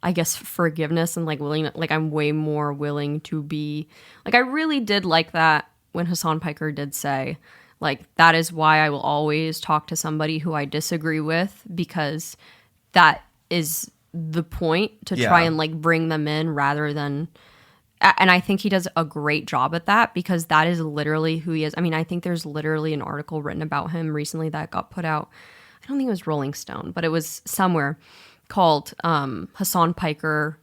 I guess, forgiveness and, like, I'm way more willing to be, like, I really did like that when Hasan Piker did say, like, that is why I will always talk to somebody who I disagree with, because that is the point, to try and like bring them in rather than, and I think he does a great job at that, because that is literally who he is. I mean, I think there's literally an article written about him recently that got put out. I don't think it was Rolling Stone, but it was somewhere, called Hasan Piker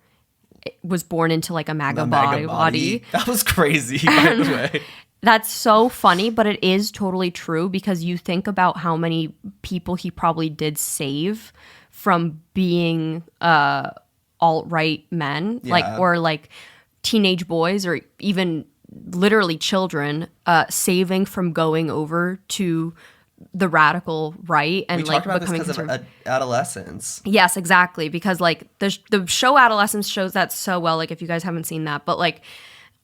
was born into like a maga body. That was crazy, by the way. That's so funny, but it is totally true, because you think about how many people he probably did save from being alt-right men, or like teenage boys, or even literally children, saving from going over to the radical right, and we like talked about becoming this because of adolescence. Yes, exactly, because like the show Adolescence shows that so well. Like, if you guys haven't seen that, but like,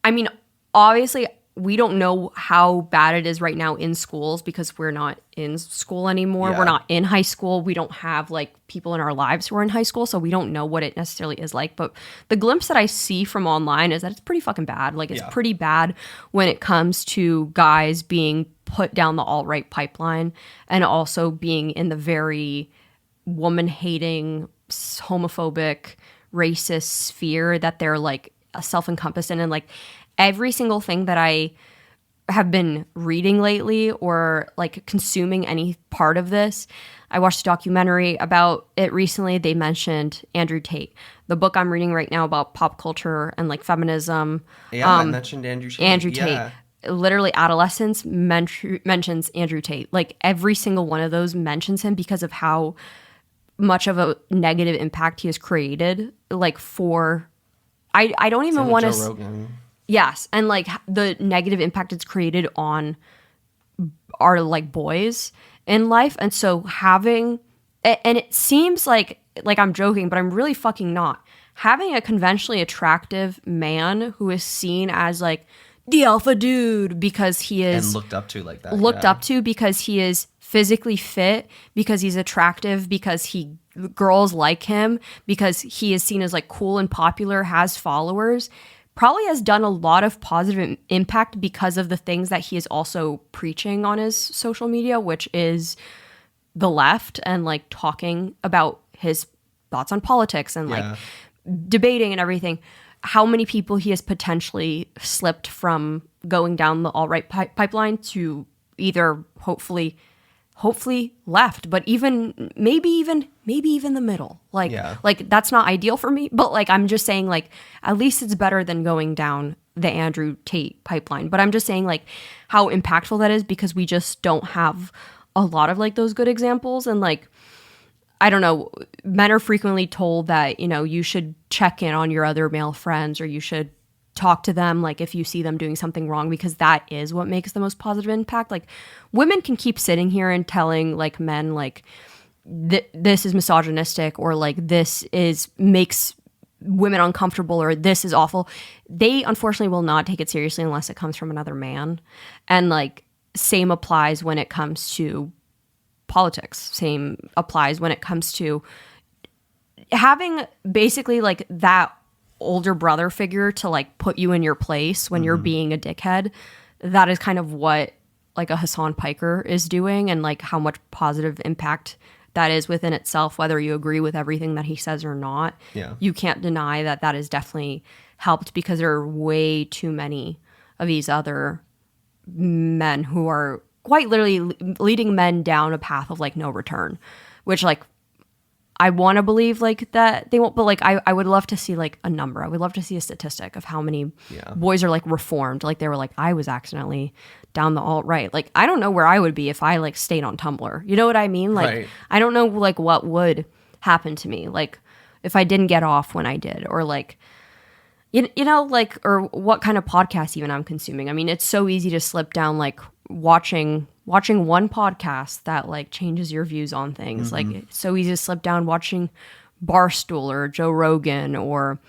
I mean, obviously, we don't know how bad it is right now in schools, because we're not in school anymore. Yeah. We're not in high school. We don't have like people in our lives who are in high school, so we don't know what it necessarily is like. But the glimpse that I see from online is that it's pretty fucking bad. Like, it's pretty bad when it comes to guys being put down the alt-right pipeline, and also being in the very woman-hating, homophobic, racist sphere that they're like self-encompassed in. And like, every single thing that I have been reading lately, or like consuming any part of this, I watched a documentary about it recently. They mentioned Andrew Tate. The book I'm reading right now about pop culture and like feminism. Yeah, I mentioned Andrew Tate. Andrew Tate. Literally, Adolescence mentions Andrew Tate. Like, every single one of those mentions him, because of how much of a negative impact he has created. Like, for, I don't even want to. Yes, and like the negative impact it's created on our like boys in life. And so having, and it seems like I'm joking, but I'm really fucking not. Having a conventionally attractive man who is seen as like the alpha dude because he is, and looked up to like that. Looked up to because he is physically fit, because he's attractive, because girls like him, because he is seen as like cool and popular, has followers, probably has done a lot of positive impact because of the things that he is also preaching on his social media, which is the left, and like talking about his thoughts on politics and like debating and everything. How many people he has potentially slipped from going down the alt-right pipeline to either hopefully left, but even maybe even the middle. Like, like that's not ideal for me, but like, I'm just saying, like, at least it's better than going down the Andrew Tate pipeline. But I'm just saying, like, how impactful that is, because we just don't have a lot of like those good examples. And like, I don't know, men are frequently told that, you know, you should check in on your other male friends, or you should talk to them like if you see them doing something wrong, because that is what makes the most positive impact. Like, women can keep sitting here and telling like men like this is misogynistic, or like this makes women uncomfortable, or this is awful. They unfortunately will not take it seriously unless it comes from another man. And like, same applies when it comes to politics. Same applies when it comes to having basically like that older brother figure to like put you in your place when you're being a dickhead. That is kind of what like a Hasan Piker is doing and like how much positive impact that is within itself, whether you agree with everything that he says or not. Yeah. You can't deny that that has definitely helped, because there are way too many of these other men who are quite literally leading men down a path of like no return, which like I want to believe like that they won't, but like I would love to see like a number. I would love to see a statistic of how many boys are like reformed. Like they were like, I was accidentally down the alt-right. Like I don't know where I would be if I like stayed on Tumblr. You know what I mean? Like Right. I don't know like what would happen to me. Like if I didn't get off when I did, or like, you know, like, or what kind of podcast even I'm consuming. I mean, it's so easy to slip down like watching one podcast that like changes your views on things. Like it's so easy to slip down watching Barstool or Joe Rogan or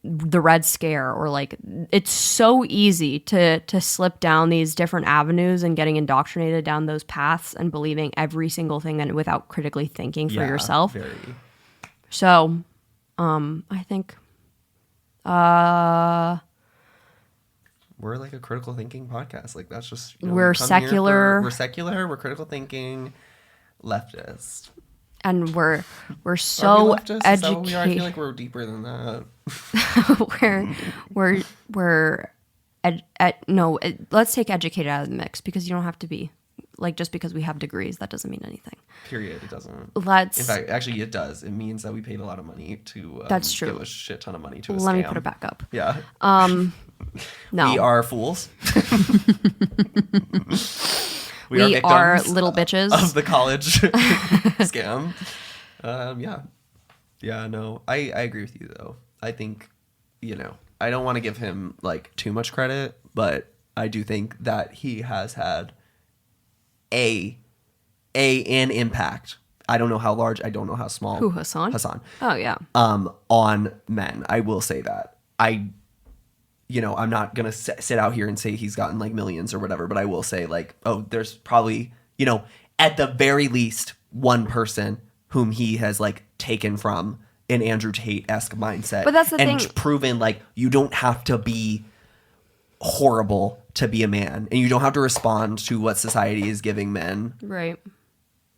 the Red Scare, or like it's so easy to slip down these different avenues and getting indoctrinated down those paths and believing every single thing and without critically thinking for yourself. Very. So, I think We're like a critical thinking podcast. Like that's just We're we come here secular. we're secular. We're critical thinking, leftist. and we're Are so we leftist? Is that what we are? I feel educated. like we're deeper than that. Let's take educated out of the mix, because you don't have to be like, just because we have degrees, that doesn't mean anything. Period. It doesn't. In Let's fact, actually, it does. It means that we paid a lot of money to. That's true. Give a shit ton of money to a let scam. me put it back up. Yeah. No, We are fools. We are victims little bitches. of the college scam. Yeah. Yeah, no. I agree with you, though. I think, I don't want to give him, like, too much credit, but I do think that he has had an impact. I don't know how large. I don't know how small. Who, Hasan? Hasan. Oh yeah. On men. I will say that. I'm not going to sit out here and say he's gotten like millions or whatever, but I will say like, there's probably, at the very least one person whom he has like taken from an Andrew Tate-esque mindset. But that's the and thing. proven like you don't have to be horrible to be a man, and you don't have to respond to what society is giving men Right.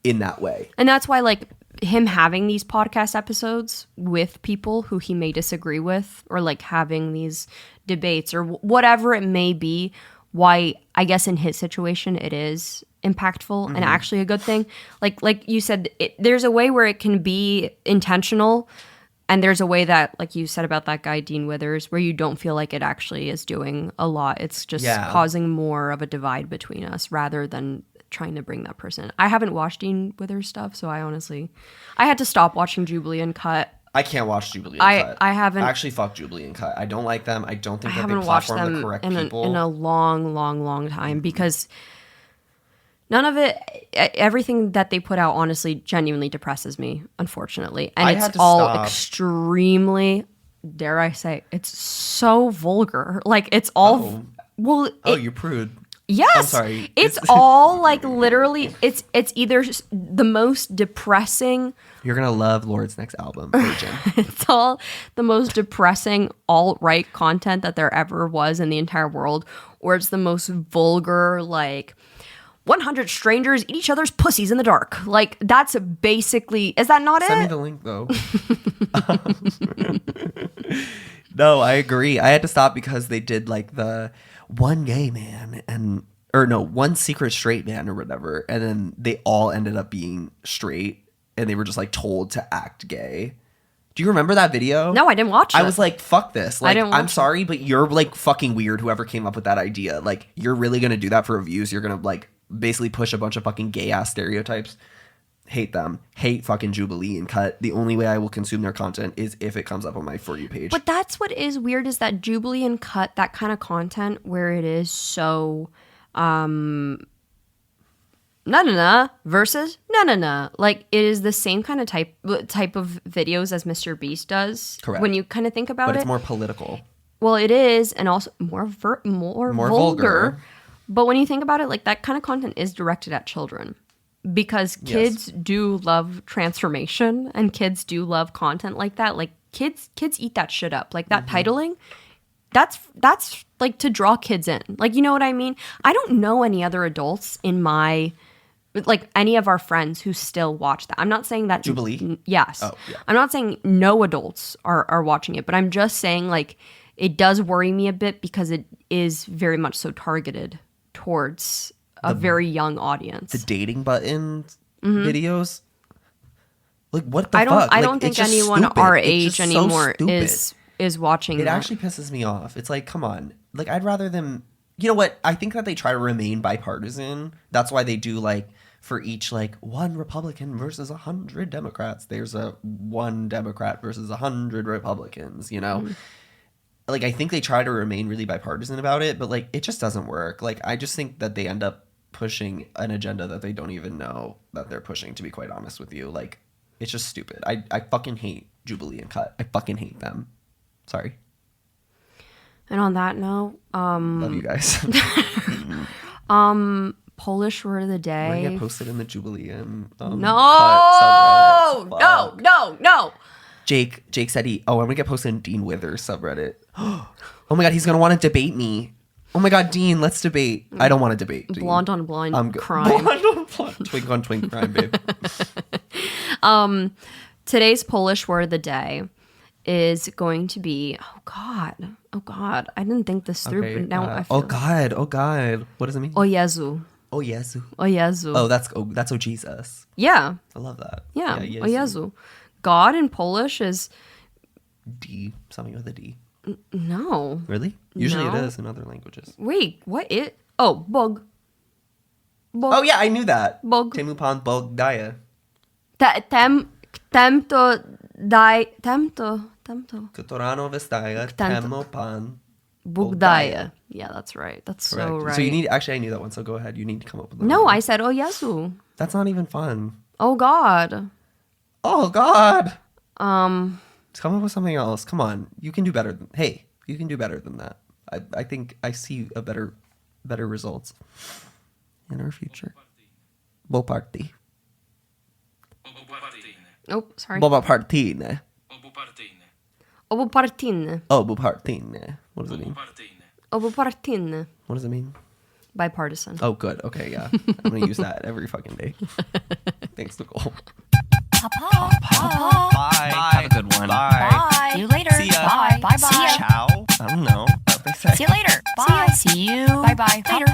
in that way. And that's why, like, him having these podcast episodes with people who he may disagree with, or like having these debates or whatever it may be, why I guess in his situation it is impactful and actually a good thing. Like you said, there's a way where it can be intentional, and there's a way that, like you said about that guy Dean Withers, where you don't feel like it actually is doing a lot. It's just causing more of a divide between us rather than trying to bring that person. I haven't watched Dean Withers stuff, so I had to stop watching Jubilee and Cut. I can't watch Jubilee and Cut. I haven't actually fuck Jubilee and Cut. I don't like them. I don't think I that they haven't watched platform the them correct in people. a long time, because none of it, everything that they put out, honestly, genuinely depresses me, unfortunately. And I had it's to all stop. extremely, dare I say, it's so vulgar. Like, it's all, well, You're prude. yes. I'm sorry. It's all, like, literally, it's either the most depressing, You're gonna love Lord's next album, Virgin. it's all the most depressing alt-right content that there ever was in the entire world, or it's the most vulgar, like, 100 strangers eat each other's pussies in the dark. Like, that's basically, is that not Send me it? the link though. No, I agree. I had to stop because they did like the one gay man one secret straight man or whatever, and then they all ended up being straight, and they were just like told to act gay. Do you remember that video? No, I didn't watch it. I was like, fuck this. Like, didn't I'm watch sorry, but you're like fucking weird, whoever came up with that idea. Like, you're really gonna do that for views? You're gonna like basically push a bunch of fucking gay ass stereotypes? Hate them. Hate fucking Jubilee and Cut. The only way I will consume their content is if it comes up on my For You page. But that's what is weird, is that Jubilee and Cut, that kind of content where it is so versus like, it is the same kind of type of videos as Mr. Beast does. Correct. When you kind of think about but it. it's more political. Well, it is, and also more vulgar. But when you think about it, like, that kind of content is directed at children, because kids do love transformation, and kids do love content like that. Like, kids eat that shit up. Like, that titling that's like to draw kids in. Like, you know what I mean? I don't know any other adults in my, like any of our friends who still watch that. I'm not saying that Jubilee? Yes. Oh, yeah. I'm not saying no adults are watching it, but I'm just saying like it does worry me a bit because it is very much so targeted towards a very young audience. The dating button videos. Like what the fuck? I Like, don't think it's just anyone stupid. our It's age just so anymore stupid. is watching It that. actually pisses me off. It's like, come on. Like, I'd rather them. You know what? I think that they try to remain bipartisan. That's why they do like for each like one Republican versus 100 Democrats. There's a one Democrat versus 100 Republicans. You know, like I think they try to remain really bipartisan about it, but like it just doesn't work. Like I just think that they end up pushing an agenda that they don't even know that they're pushing. To be quite honest with you, like it's just stupid. I fucking hate Jubilee and Cut. I fucking hate them. Sorry. And on that note, Love you guys. Polish word of the We're gonna day. get posted in the Jubilee and Cut No, subreddit. no, Fuck. no. Jake said I'm gonna get posted in Dean Withers subreddit. Oh my god, he's gonna want to debate me. Oh my god, Dean, let's debate. I don't want to debate. Dean. Blonde on blonde I'm good. crime. Blonde on blonde. Twink on twink crime, babe. Today's Polish word of the day is going to be oh god. I didn't think this through, Okay, but now I feel oh god. What does it mean? Oh Jezu. Oh yes. Oh Jezu. Oh, that's oh Jesus. Yeah. I love that. Yeah. Jezu. Oh Jezu. God in Polish is D. Something with a D. no. Really? Usually No. it is in other languages. Wait, what it? Oh, Bog. Oh yeah, I knew that. Bog. Temupan Bogdaya. Temto. Kutorano Vestaya. Temto. Temupan Bugdaya. Yeah, that's right. That's so Correct. right. So you need actually I knew that one. So go ahead. You need to come up with No, one. I said oh Jezu. That's not even fun. Oh God. Oh God. Come up with something else. Come on. You can do better than you can do better than that. I think I see a better results in our future. Boparti. Oh, sorry. Bopartine. Obopartine. Oh, Bopartine. What does it mean? Obopartine. What does it mean? Bipartisan. Oh, good. Okay, yeah. I'm gonna use that every fucking day. Thanks, Nicole. Bye. Have a good one. Bye. See you later. See ya. Bye. Bye. Ciao. I don't know. What they say. See you later. Bye. See you. Bye. Bye. Later.